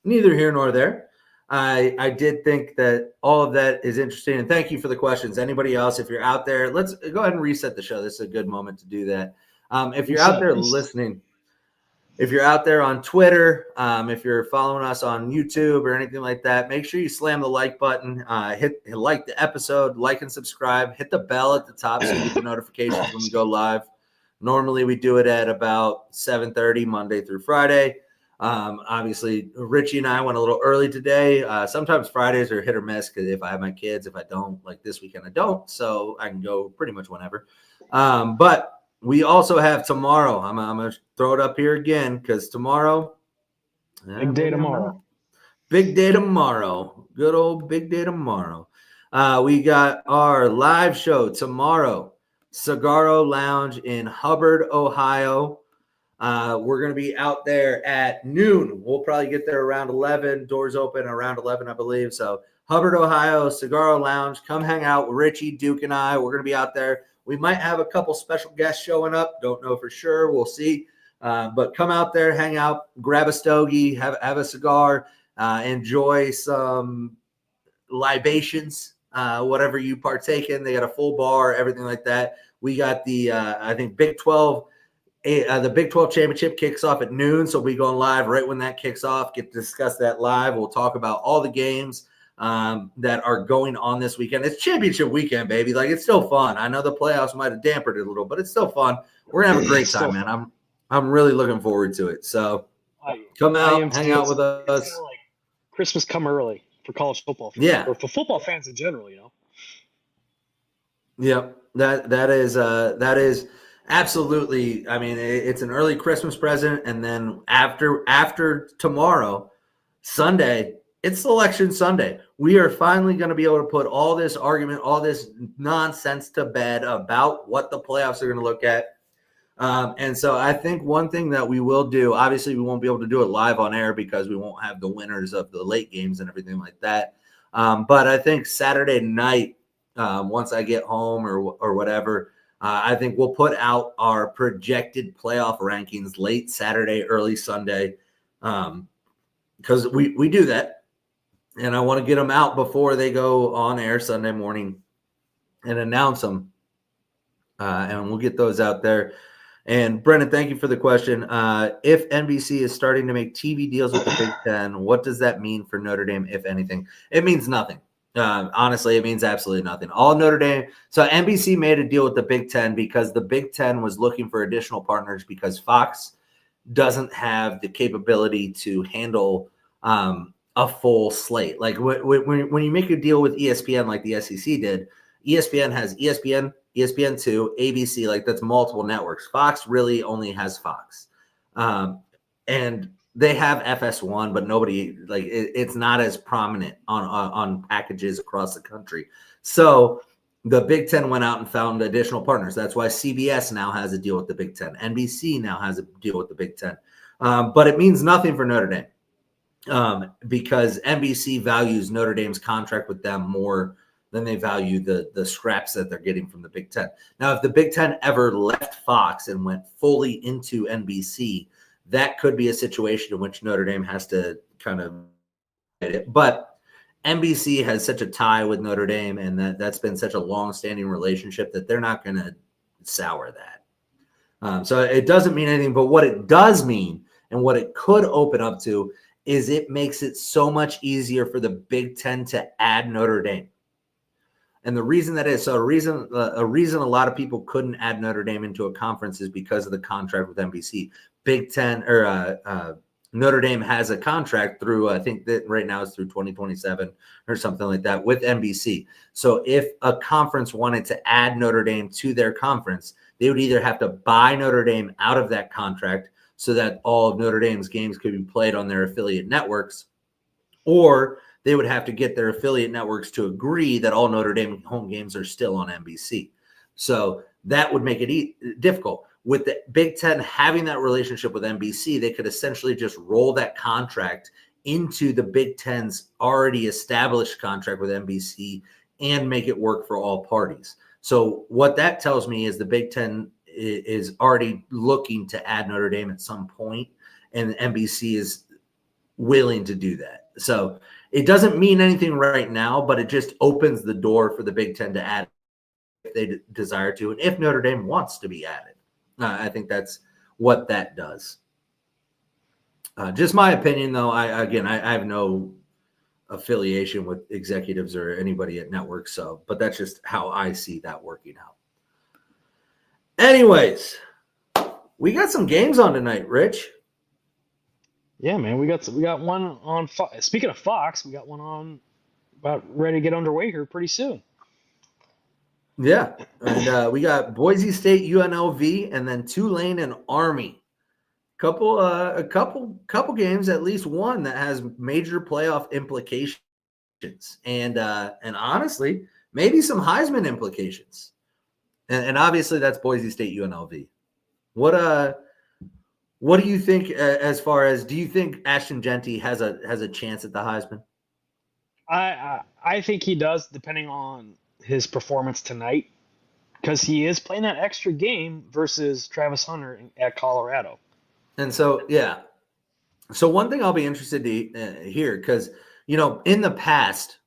Speaker 1: neither here nor there. I did think that all of that is interesting, and thank you for the questions. Anybody else, if you're out there, let's go ahead and reset the show. This is a good moment to do that. If you're out there listening, if you're out there on Twitter, if you're following us on YouTube or anything like that, make sure you slam the like button, hit like the episode, like and subscribe, hit the bell at the top so you get the notifications when we go live. Normally we do it at about 7:30 Monday through Friday. Obviously, Richie and I went a little early today. Sometimes Fridays are hit or miss because if I have my kids, if I don't, like this weekend I don't, so I can go pretty much whenever. But we also have tomorrow. I'm going to throw it up here again because tomorrow.
Speaker 2: Big day tomorrow.
Speaker 1: Big day tomorrow. Good old big day tomorrow. We got our live show tomorrow. Cigarro Lounge in Hubbard, Ohio. We're going to be out there at noon. We'll probably get there around 11. Doors open around 11, I believe. So Hubbard, Ohio, Cigarro Lounge. Come hang out with Richie, Duke, and I. We're going to be out there. We might have a couple special guests showing up. Don't know for sure. We'll see. But come out there, hang out, grab a stogie, have a cigar, enjoy some libations, whatever you partake in. They got a full bar, everything like that. We got the, I think, Big 12. The Big 12 championship kicks off at noon. So we'll be going live right when that kicks off. Get to discuss that live. We'll talk about all the games that are going on this weekend. It's championship weekend, baby. Like, it's still fun. I know the playoffs might have dampened it a little, but it's still fun. We're gonna have a great time, man. I'm really looking forward to it. So come out, hang out with us.
Speaker 2: It's kind of like Christmas come early for college football fans,
Speaker 1: yeah,
Speaker 2: or for football fans in general, you know.
Speaker 1: Yep, that is absolutely. I mean, it's an early Christmas present, and then after tomorrow, Sunday. It's Selection Sunday. We are finally going to be able to put all this argument, all this nonsense to bed about what the playoffs are going to look at. And so I think one thing that we will do, obviously we won't be able to do it live on air because we won't have the winners of the late games and everything like that. But I think Saturday night, once I get home or whatever, I think we'll put out our projected playoff rankings late Saturday, early Sunday, because we do that. And I want to get them out before they go on air Sunday morning and announce them. And we'll get those out there. And Brendan, thank you for the question. If NBC is starting to make TV deals with the Big Ten, what does that mean for Notre Dame, if anything? It means nothing. Honestly, it means absolutely nothing. All Notre Dame. So NBC made a deal with the Big Ten because the Big Ten was looking for additional partners because Fox doesn't have the capability to handle a full slate. Like when you make a deal with ESPN, like the SEC did, ESPN has ESPN, ESPN2, ABC. Like that's multiple networks. Fox really only has Fox, and they have FS1, but nobody it's not as prominent on packages across the country. So the Big Ten went out and found additional partners. That's why CBS now has a deal with the Big Ten. NBC now has a deal with the Big Ten. But it means nothing for Notre Dame because NBC values Notre Dame's contract with them more than they value the scraps that they're getting from the Big Ten. Now, if the Big Ten ever left Fox and went fully into NBC, that could be a situation in which Notre Dame has to kind of get it. But NBC has such a tie with Notre Dame, and that's been such a long-standing relationship that they're not going to sour that. So it doesn't mean anything, but what it does mean and what it could open up to is it makes it so much easier for the Big Ten to add Notre Dame. And the reason that is, so a reason a lot of people couldn't add Notre Dame into a conference is because of the contract with NBC. Big Ten or Notre Dame has a contract through, I think that right now it's through 2027 or something like that with NBC. So if a conference wanted to add Notre Dame to their conference, they would either have to buy Notre Dame out of that contract so that all of Notre Dame's games could be played on their affiliate networks, or they would have to get their affiliate networks to agree that all Notre Dame home games are still on NBC. So that would make it difficult. With the Big Ten having that relationship with NBC, they could essentially just roll that contract into the Big Ten's already established contract with NBC and make it work for all parties. So what that tells me is the Big Ten is already looking to add Notre Dame at some point, and NBC is willing to do that. So it doesn't mean anything right now, but it just opens the door for the Big Ten to add if they desire to, and if Notre Dame wants to be added. I think that's what that does. Just my opinion, though. I have no affiliation with executives or anybody at networks, but that's just how I see that working out. Anyways, we got some games on tonight, Rich.
Speaker 2: Yeah, man, we got one on. Speaking of Fox, we got one on about ready to get underway here pretty soon.
Speaker 1: Yeah, and we got Boise State, UNLV, and then Tulane and Army. A couple games, at least one that has major playoff implications, and honestly, maybe some Heisman implications. And obviously, that's Boise State, UNLV. What do you think as far as, do you think Ashton Jeanty has a chance at the Heisman?
Speaker 2: I think he does, depending on his performance tonight, because he is playing that extra game versus Travis Hunter at Colorado.
Speaker 1: And so, yeah. So one thing I'll be interested to hear, because, in the past,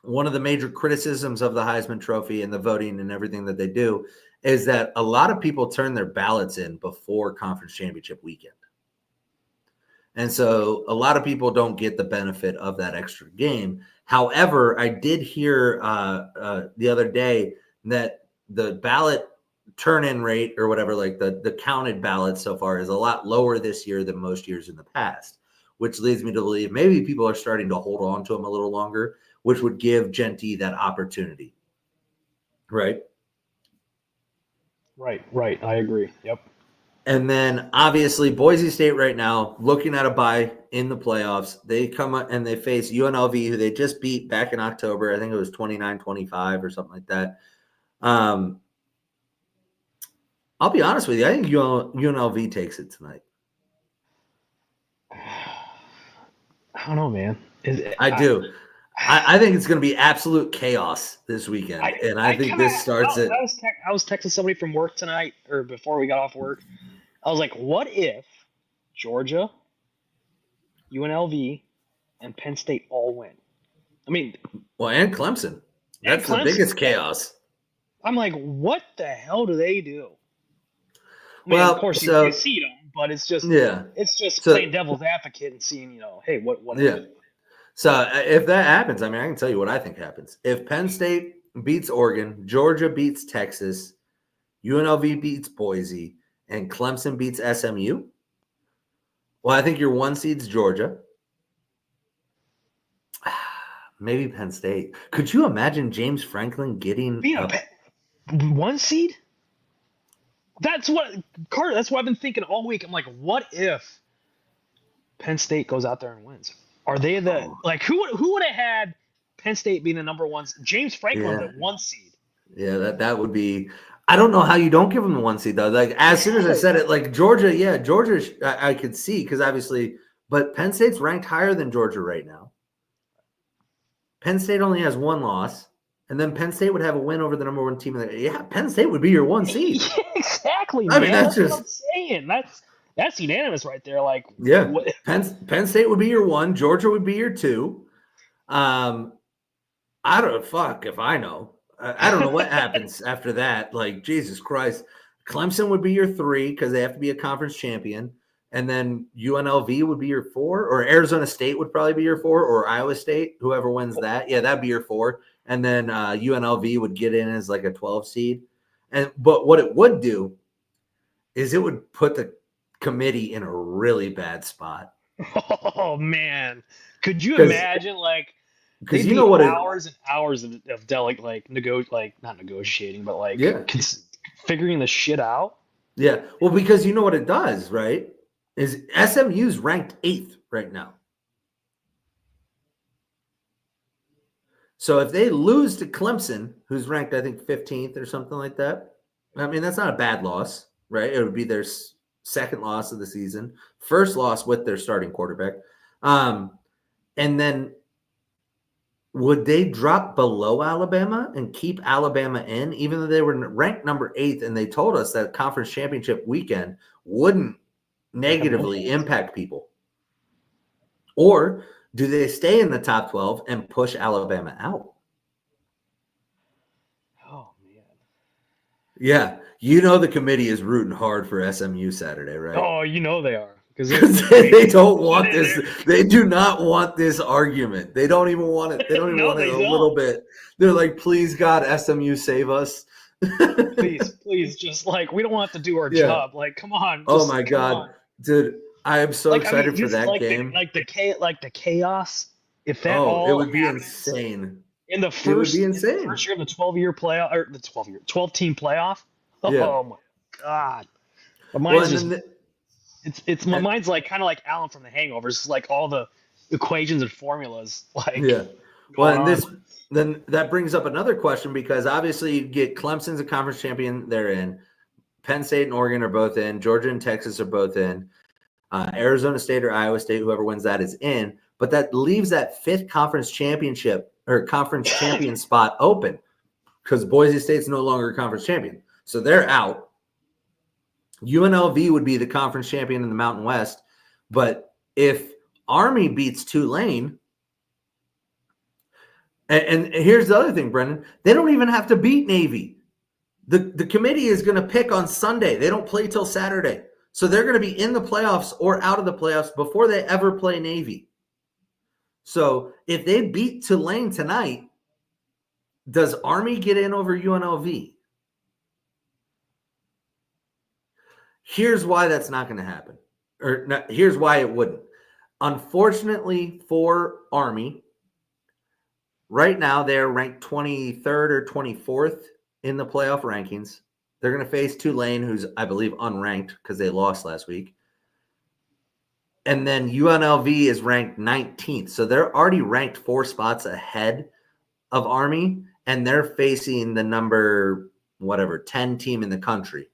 Speaker 1: one of the major criticisms of the Heisman Trophy and the voting and everything that they do is that a lot of people turn their ballots in before conference championship weekend. And so a lot of people don't get the benefit of that extra game. However, I did hear the other day that the ballot turn-in rate or whatever, like the counted ballots so far is a lot lower this year than most years in the past, which leads me to believe maybe people are starting to hold on to him a little longer, which would give Jeanty that opportunity. Right?
Speaker 2: Right. I agree. Yep.
Speaker 1: And then obviously Boise State right now looking at a bye in the playoffs. They come up and they face UNLV, who they just beat back in October. I think it was 29-25 or something like that. I'll be honest with you. I think UNLV takes it tonight.
Speaker 2: I don't know, man.
Speaker 1: I do. I think it's going to be absolute chaos this weekend, and I think this starts it.
Speaker 2: I was texting somebody from work tonight, or before we got off work. I was like, what if Georgia, UNLV, and Penn State all win? I mean,
Speaker 1: well, and Clemson. That's the biggest chaos.
Speaker 2: I'm like, what the hell do they do? I mean, of course, you see them, but it's just playing devil's advocate and seeing, hey, what?
Speaker 1: Yeah. So if that happens, I mean, I can tell you what I think happens. If Penn State beats Oregon, Georgia beats Texas, UNLV beats Boise, and Clemson beats SMU, well, I think your 1 seed's Georgia. Maybe Penn State. Could you imagine James Franklin getting
Speaker 2: a 1 seed? That's what Carter. That's what I've been thinking all week. I'm like, what if Penn State goes out there and wins? Are they like who would have had Penn State being the number 1? James Franklin, the 1 seed.
Speaker 1: Yeah, that would be. I don't know how you don't give them the 1 seed though. Like as soon as I said it, like Georgia, I could see because obviously, but Penn State's ranked higher than Georgia right now. Penn State only has 1 loss, and then Penn State would have a win over the number 1 team. Yeah, Penn State would be your 1 seed.
Speaker 2: Yeah, exactly.
Speaker 1: I mean, that's just
Speaker 2: what I'm saying. That's unanimous right there. Like,
Speaker 1: yeah, Penn State would be your 1. Georgia would be your 2. I don't fuck if I know. I don't know what happens after that. Like Jesus Christ, Clemson would be your 3 because they have to be a conference champion. And then UNLV would be your 4, or Arizona State would probably be your 4, or Iowa State, whoever wins that. Yeah, that'd be your 4. And then UNLV would get in as like a 12 seed. But what it would do is it would put the committee in a really bad spot.
Speaker 2: Oh man, could you imagine like?
Speaker 1: Because you know what?
Speaker 2: Hours and hours of not negotiating, but like figuring the shit out.
Speaker 1: Yeah, well, because you know what it does, right? Is SMU's ranked 8th right now. So if they lose to Clemson, who's ranked, I think, 15th or something like that, I mean, that's not a bad loss, right? It would be their 2nd loss of the season, 1st loss with their starting quarterback. And then would they drop below Alabama and keep Alabama in, even though they were ranked number 8th, and they told us that conference championship weekend wouldn't negatively impact people? Or do they stay in the top 12 and push Alabama out?
Speaker 2: Oh, man.
Speaker 1: Yeah. You know the committee is rooting hard for SMU Saturday, right?
Speaker 2: Oh, you know they are. Because
Speaker 1: they don't want this. They do not want this argument. They don't even want it. They don't even want it a little bit. They're like, please, God, SMU, save us.
Speaker 2: please, just like, we don't want to do our job. Like, come on.
Speaker 1: Oh, my God. Dude, I am so excited for that
Speaker 2: game. The chaos. If that
Speaker 1: it would be insane.
Speaker 2: In the first year of the 12-year playoff, or the 12-team playoff. Oh my God. My mind's like kind of like Alan from The Hangover. It's like all the equations and formulas. Like
Speaker 1: Well, and then that brings up another question, because obviously you get Clemson's a conference champion, they're in. Penn State and Oregon are both in. Georgia and Texas are both in. Arizona State or Iowa State, whoever wins that, is in. But that leaves that 5th conference championship or conference champion spot open, because Boise State's no longer a conference champion. So they're out. UNLV would be the conference champion in the Mountain West. But if Army beats Tulane, and here's the other thing, Brendan, they don't even have to beat Navy. The committee is going to pick on Sunday. They don't play till Saturday. So they're going to be in the playoffs or out of the playoffs before they ever play Navy. So if they beat Tulane tonight, does Army get in over UNLV? Here's why that's not going to happen. Here's why it wouldn't. Unfortunately for Army, right now they're ranked 23rd or 24th in the playoff rankings. They're going to face Tulane, who's, I believe, unranked because they lost last week. And then UNLV is ranked 19th. So they're already ranked 4 spots ahead of Army, and they're facing the number, 10 team in the country.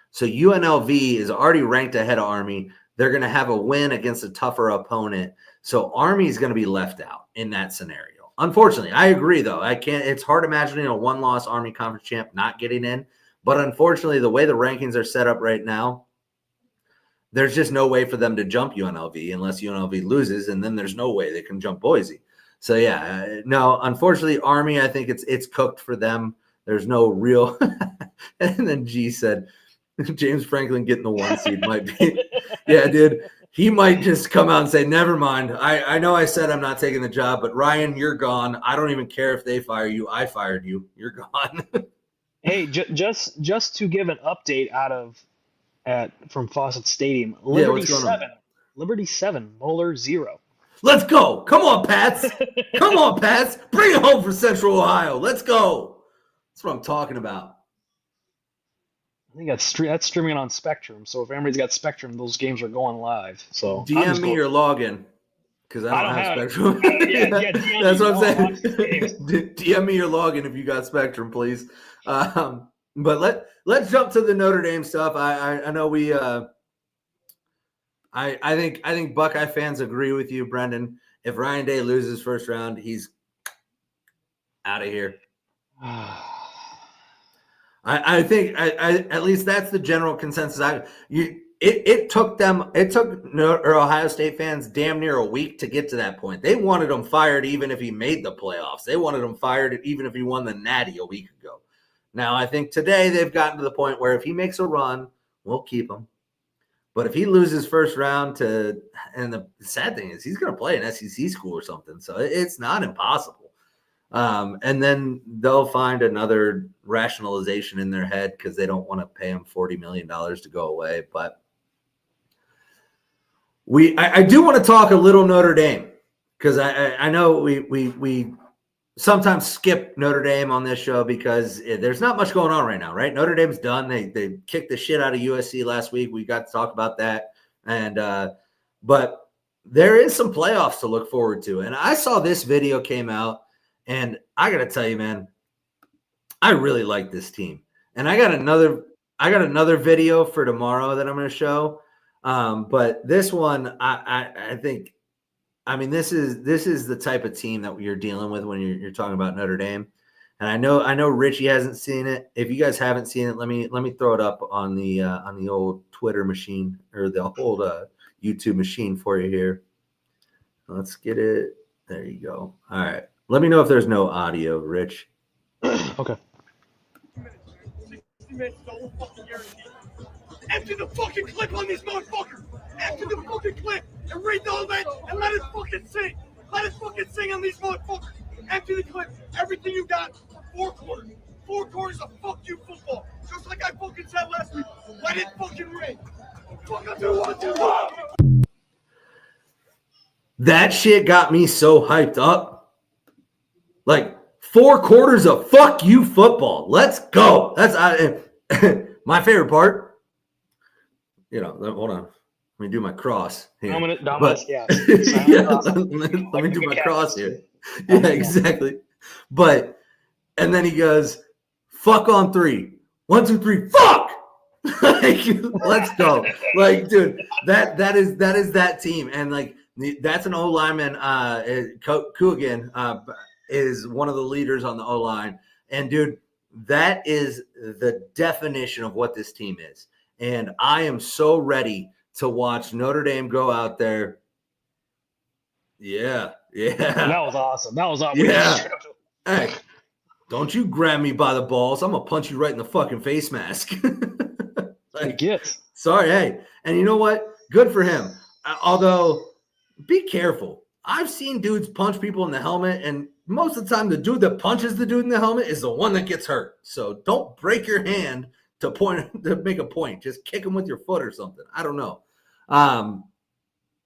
Speaker 1: So UNLV is already ranked ahead of Army. They're going to have a win against a tougher opponent. So Army is going to be left out in that scenario. Unfortunately, I agree, though. It's hard imagining a 1-loss Army conference champ not getting in. But unfortunately, the way the rankings are set up right now, there's just no way for them to jump UNLV unless UNLV loses, and then there's no way they can jump Boise. So, no, unfortunately, Army, I think it's cooked for them. There's no real – and then G said, James Franklin getting the 1 seed might be – yeah, dude. he might just come out and say, never mind. I know I said I'm not taking the job, but Ryan, you're gone. I don't even care if they fire you. I fired you. You're gone.
Speaker 2: Hey, just to give an update from Fawcett Stadium,
Speaker 1: Yeah,
Speaker 2: Liberty
Speaker 1: what's going on?
Speaker 2: 7, Moeller 0.
Speaker 1: Let's go. Come on, Pats. Come on, Pats. Bring it home for Central Ohio. Let's go. That's what I'm talking about.
Speaker 2: I think that's streaming on Spectrum. So if anybody's got Spectrum, those games are going live. So
Speaker 1: DM me your login because I don't have Spectrum.
Speaker 2: DM
Speaker 1: that's
Speaker 2: me.
Speaker 1: what I'm saying. DM me your login if you got Spectrum, please. But let's jump to the Notre Dame stuff. I know we. I think Buckeye fans agree with you, Brendan. If Ryan Day loses first round, he's out of here. I think at least that's the general consensus. It took Ohio State fans damn near a week to get to that point. They wanted him fired even if he made the playoffs. They wanted him fired even if he won the Natty a week ago. Now I think today they've gotten to the point where if he makes a run, we'll keep him. But if he loses first round and the sad thing is he's going to play an SEC school or something, so it's not impossible. And then they'll find another rationalization in their head because they don't want to pay him $40 million to go away. But I do want to talk a little Notre Dame because I know we sometimes skip Notre Dame on this show because there's not much going on right now, right? Notre Dame's done. They kicked the shit out of USC last week. We got to talk about that. And but there is some playoffs to look forward to. And I saw this video came out. And I got to tell you, man, I really like this team. And I got another video for tomorrow that I'm going to show. But this one, I think, I mean, this is the type of team that you're dealing with when you're talking about Notre Dame. And I know RIchie hasn't seen it. If you guys haven't seen it, let me throw it up on the old Twitter machine or the old YouTube machine for you here. Let's get it. There you go. All right. Let me know if there's no audio, Rich.
Speaker 2: Okay.
Speaker 4: 60 minutes, double fucking guarantee. Empty the fucking clip on these motherfuckers. Empty the fucking clip and read the whole bit and let it fucking sing. Let it fucking sing on these motherfuckers. Empty the clip. Everything you got for 4 quarters. 4 quarters of fuck you football. Just like I fucking said last week. Let it fucking ring. Fuck, I'll do 1, 2, 3.
Speaker 1: That shit got me so hyped up. Like 4 quarters of fuck you football. Let's go. That's my favorite part. You know, hold on. Let me do my cross here.
Speaker 2: Yeah.
Speaker 1: Let me do my cross here. Yeah, exactly. But and then he goes, fuck on 3. 1, 2, 3, fuck. Like, let's go. Like, dude, that is that team. And like that's an O lineman, Coogan, is one of the leaders on the O-line. And, dude, that is the definition of what this team is. And I am so ready to watch Notre Dame go out there. Yeah.
Speaker 2: That was awesome.
Speaker 1: Yeah. Hey, don't you grab me by the balls. I'm going to punch you right in the fucking face mask. Like,
Speaker 2: yes.
Speaker 1: Sorry, hey. And you know what? Good for him. Although, be careful. I've seen dudes punch people in the helmet, and most of the time the dude that punches the dude in the helmet is the one that gets hurt. So don't break your hand to make a point. Just kick him with your foot or something. I don't know.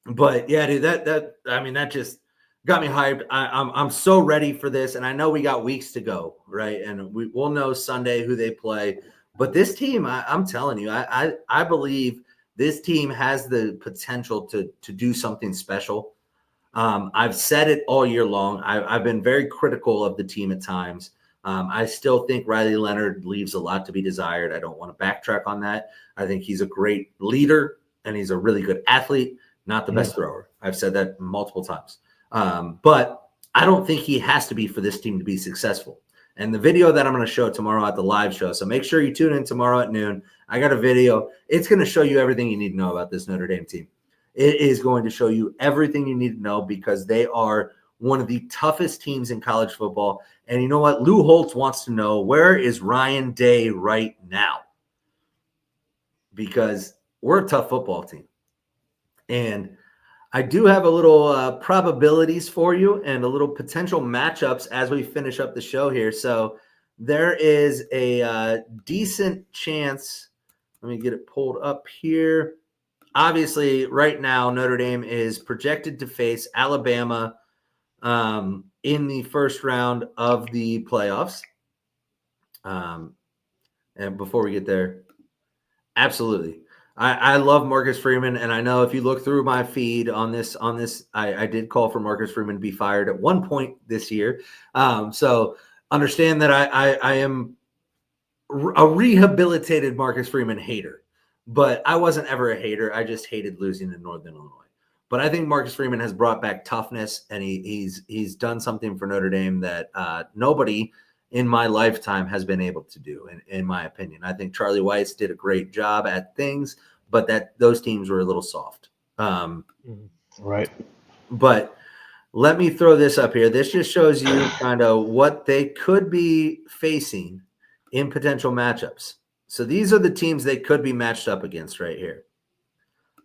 Speaker 1: But yeah, dude, that just got me hyped. I'm so ready for this, and I know we got weeks to go, right? And we'll know Sunday who they play. But this team, I'm telling you, I believe this team has the potential to do something special. I've said it all year long. I've been very critical of the team at times. I still think Riley Leonard leaves a lot to be desired. I don't want to backtrack on that. I think he's a great leader and he's a really good athlete, not the best thrower. I've said that multiple times. But I don't think he has to be for this team to be successful. And the video that I'm going to show tomorrow at the live show, so make sure you tune in tomorrow at noon. I got a video. It's going to show you everything you need to know about this Notre Dame team. It is going to show you everything you need to know because they are one of the toughest teams in college football. And you know what? Lou Holtz wants to know, where is Ryan Day right now? Because we're a tough football team. And I do have a little probabilities for you and a little potential matchups as we finish up the show here. So there is a decent chance. Let me get it pulled up here. Obviously, right now, Notre Dame is projected to face Alabama in the first round of the playoffs. And before we get there, absolutely. I love Marcus Freeman, and I know if you look through my feed on this, I did call for Marcus Freeman to be fired at one point this year. So understand that I am a rehabilitated Marcus Freeman hater, but I wasn't ever a hater. I just hated losing in Northern Illinois. But I think Marcus Freeman has brought back toughness, and he's done something for Notre Dame that nobody in my lifetime has been able to do, in my opinion. I think Charlie Weiss did a great job at things, but those teams were a little soft.
Speaker 2: Right.
Speaker 1: But let me throw this up here. This just shows you kind of what they could be facing in potential matchups. So these are the teams they could be matched up against right here.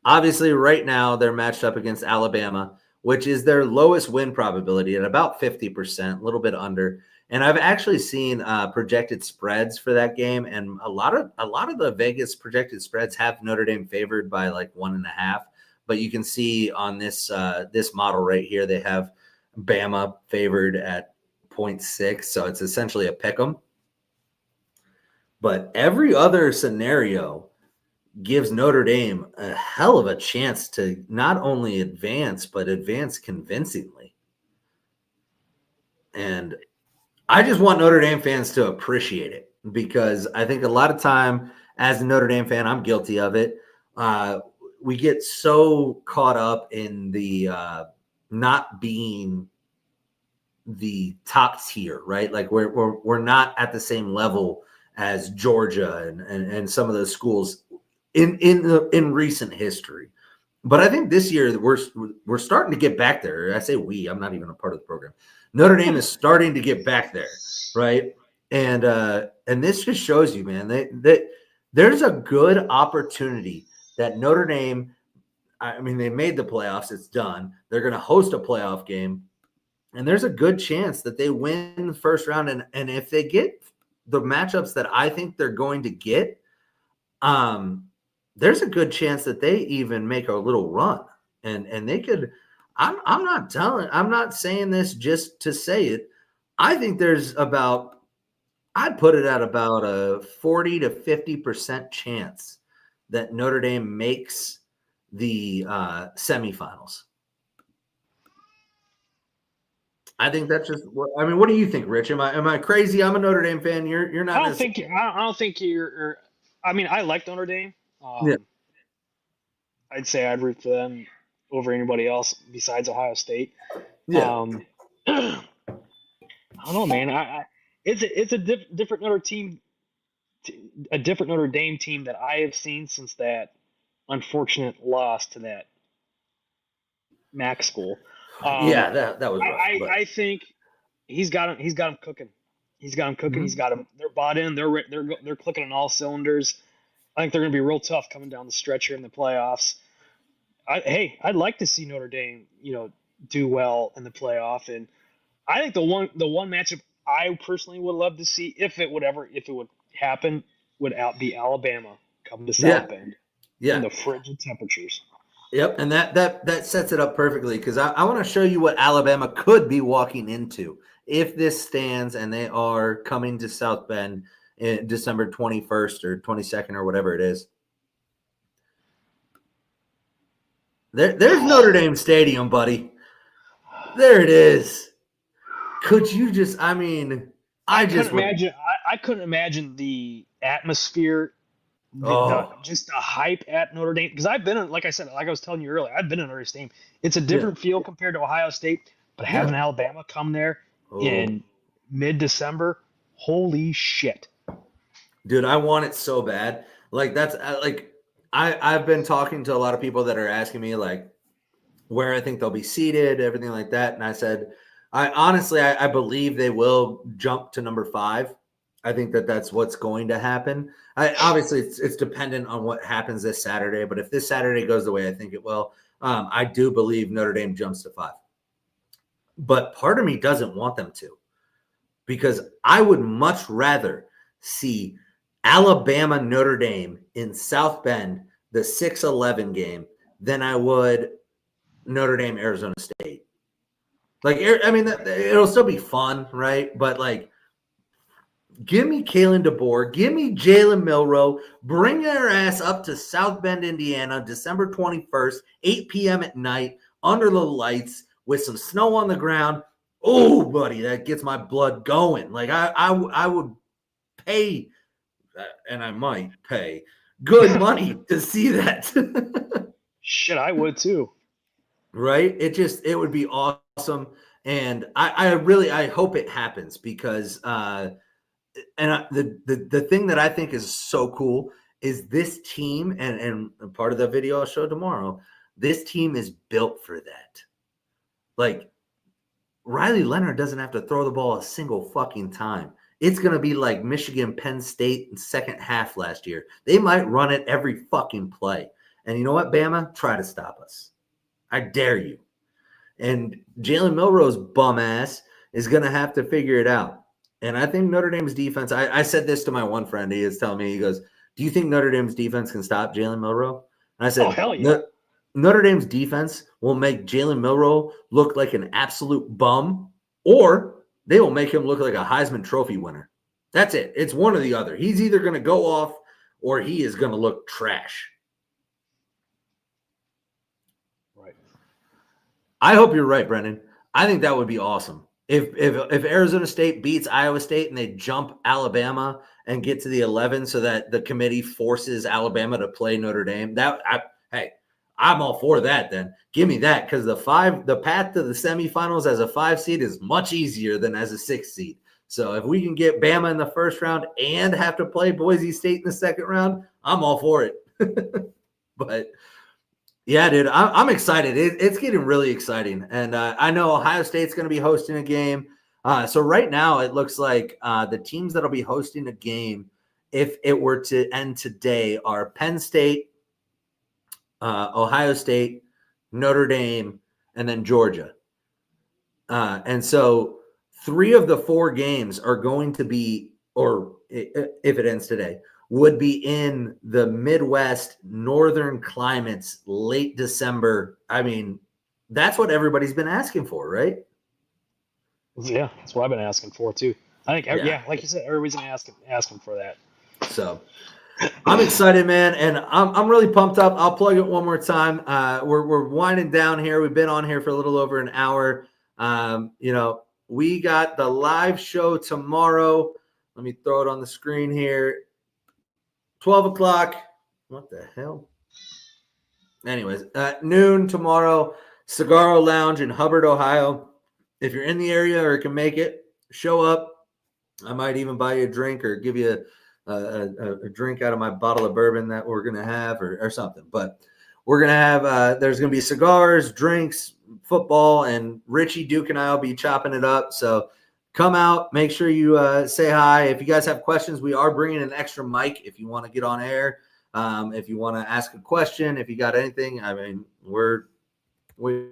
Speaker 1: Obviously, right now, they're matched up against Alabama, which is their lowest win probability at about 50%, a little bit under. And I've actually seen projected spreads for that game, and a lot of the Vegas projected spreads have Notre Dame favored by like 1.5. But you can see on this this model right here, they have Bama favored at 0.6, so it's essentially a pick 'em. But every other scenario gives Notre Dame a hell of a chance to not only advance, but advance convincingly. And I just want Notre Dame fans to appreciate it, because I think a lot of time as a Notre Dame fan, I'm guilty of it. We get so caught up in the not being the top tier, right? Like we're not at the same level as Georgia and some of those schools in recent history. But I think this year we're starting to get back there. I say we, I'm not even a part of the program. Notre Dame is starting to get back there, right? And this just shows you, man, that there's a good opportunity that Notre Dame, I mean, they made the playoffs. It's done. They're going to host a playoff game, and there's a good chance that they win the first round. And if they get the matchups that I think they're going to get, there's a good chance that they even make a little run, and they could. I'm not saying this just to say it. I think there's I'd put it at about a 40 to 50% chance that Notre Dame makes the semifinals. I think that's just what I mean. What do you think, Rich? Am I crazy? I'm a Notre Dame fan. You're not.
Speaker 2: I don't think you're. I mean, I like Notre Dame.
Speaker 1: Yeah.
Speaker 2: I'd say I'd root for them over anybody else besides Ohio State.
Speaker 1: Yeah.
Speaker 2: I don't know, man. It's a different Notre Dame team that I have seen since that unfortunate loss to that MAC school.
Speaker 1: Yeah, that was rough.
Speaker 2: I think he's got him cooking. He's got him cooking. Mm-hmm. He's got him. They're bought in. They're clicking on all cylinders. I think they're going to be real tough coming down the stretch here in the playoffs. I'd like to see Notre Dame, do well in the playoff, and I think the one matchup I personally would love to see, if it would happen, would be Alabama come to South Bend.
Speaker 1: Yeah.
Speaker 2: In the frigid temperatures.
Speaker 1: Yep, and that sets it up perfectly, because I want to show you what Alabama could be walking into if this stands and they are coming to South Bend in December 21st or 22nd or whatever it is. There's Notre Dame Stadium, buddy. There it is. Could you just? I mean, I couldn't imagine
Speaker 2: the atmosphere. Just the hype at Notre Dame, because I've been, like I said, like I was telling you earlier, I've been in Notre Dame. It's a different feel compared to Ohio State, but having Alabama come there in mid-December, holy shit,
Speaker 1: dude! I want it so bad. Like I've been talking to a lot of people that are asking me like where I think they'll be seated, everything like that, and I said, I believe they will jump to number 5. I think that's what's going to happen. Obviously, it's dependent on what happens this Saturday, but if this Saturday goes the way I think it will, I do believe Notre Dame jumps to 5. But part of me doesn't want them to, because I would much rather see Alabama Notre Dame in South Bend, the 6-11 game, than I would Notre Dame Arizona State. Like, I mean, it'll still be fun, right? But like, give me Kalen DeBoer, give me Jalen Milroe, bring their ass up to South Bend, Indiana, December 21st, 8 p.m. at night, under the lights, with some snow on the ground. Oh, buddy, that gets my blood going. Like, I would pay, and I might pay good money to see that.
Speaker 2: Shit, I would too.
Speaker 1: Right? It would be awesome. And I hope it happens, because the thing that I think is so cool is this team, and part of the video I'll show tomorrow, this team is built for that. Like, Riley Leonard doesn't have to throw the ball a single fucking time. It's going to be like Michigan, Penn State in second half last year. They might run it every fucking play. And you know what, Bama? Try to stop us. I dare you. And Jalen Milroe's bum ass is going to have to figure it out. And I think Notre Dame's defense, I said this to my one friend. He is telling me, he goes, do you think Notre Dame's defense can stop Jalen Milroe? And I said,
Speaker 2: oh, hell yeah.
Speaker 1: Notre Dame's defense will make Jalen Milroe look like an absolute bum, or they will make him look like a Heisman Trophy winner. That's it. It's one or the other. He's either going to go off or he is going to look trash.
Speaker 2: Right.
Speaker 1: I hope you're right, Brendan. I think that would be awesome. If Arizona State beats Iowa State and they jump Alabama and get to the 11 so that the committee forces Alabama to play Notre Dame, hey, I'm all for that then. Give me that, because the path to the semifinals as a 5 seed is much easier than as a 6 seed. So if we can get Bama in the first round and have to play Boise State in the second round, I'm all for it. But yeah, dude, I'm excited. It's getting really exciting. And I know Ohio State's going to be hosting a game. So right now it looks like the teams that'll be hosting a game, if it were to end today, are Penn State, Ohio State, Notre Dame, and then Georgia. And so 3 of the 4 games are going to be, or if it ends today, would be in the Midwest, northern climates, late December. I mean, that's what everybody's been asking for, right?
Speaker 2: Yeah, that's what I've been asking for too. I think, yeah, like you said, everybody's been asking for that. So I'm excited, man, and I'm really pumped up. I'll plug it one more time. We're winding down here. We've been on here for a little over an hour. We got the live show tomorrow. Let me throw it on the screen here. 12 o'clock. What the hell? Anyways, noon tomorrow, Cigarro Lounge in Hubbard, Ohio. If you're in the area or can make it, show up. I might even buy you a drink or give you a drink out of my bottle of bourbon that we're going to have or something. But we're going to have, there's going to be cigars, drinks, football, and RIchie, Duke, and I will be chopping it up. So come out, make sure you say hi. If you guys have questions, we are bringing an extra mic if you want to get on air. If you want to ask a question, if you got anything, I mean, we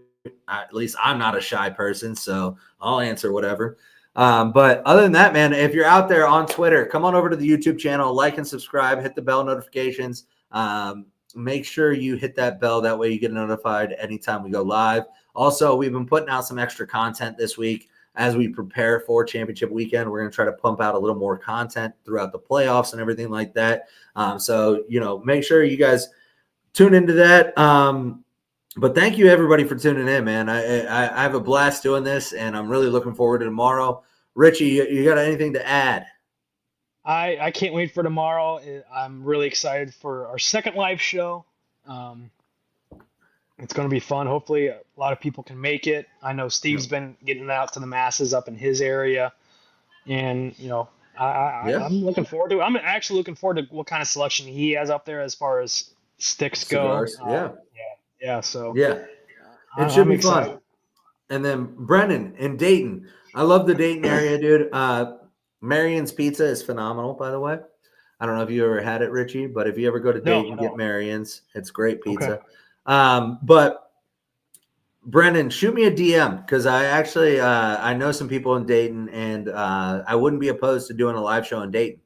Speaker 2: at least I'm not a shy person, so I'll answer whatever. But other than that, man, if you're out there on Twitter, come on over to the YouTube channel, like and subscribe, hit the bell notifications. Make sure you hit that bell. That way you get notified anytime we go live. Also, we've been putting out some extra content this week as we prepare for championship weekend. We're going to try to pump out a little more content throughout the playoffs and everything like that. So, make sure you guys tune into that. But thank you, everybody, for tuning in, man. I have a blast doing this, and I'm really looking forward to tomorrow. RIchie, you got anything to add? I can't wait for tomorrow. I'm really excited for our second live show. It's going to be fun. Hopefully, a lot of people can make it. I know Steve's been getting out to the masses up in his area, and I'm looking forward to it. I'm actually looking forward to what kind of selection he has up there as far as sticks go. So
Speaker 1: it should be fun. And then Brennan in Dayton. I love the Dayton area, dude. Marion's Pizza is phenomenal, by the way. I don't know if you ever had it, RIchie, but if you ever go to Dayton, get Marion's. It's great pizza.
Speaker 2: Okay.
Speaker 1: But Brendan, shoot me a DM because I actually I know some people in Dayton, and I wouldn't be opposed to doing a live show in Dayton.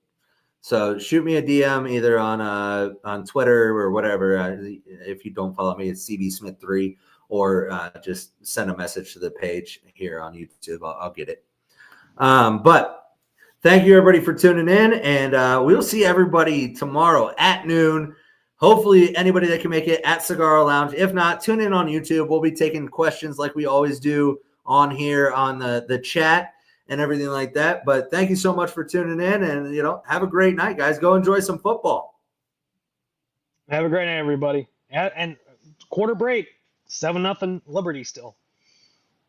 Speaker 1: So shoot me a DM either on Twitter or whatever. If you don't follow me, it's CBSmith3, or just send a message to the page here on YouTube. I'll get it. But thank you everybody for tuning in, and we'll see everybody tomorrow at noon. Hopefully anybody that can make it at Cigar Lounge. If not, tune in on YouTube. We'll be taking questions like we always do on here on the chat and everything like that. But thank you so much for tuning in, and have a great night, guys. Go enjoy some football.
Speaker 2: Have a great night, everybody. And quarter break, 7-0 Liberty still.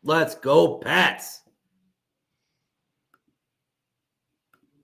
Speaker 1: Let's go, Pats.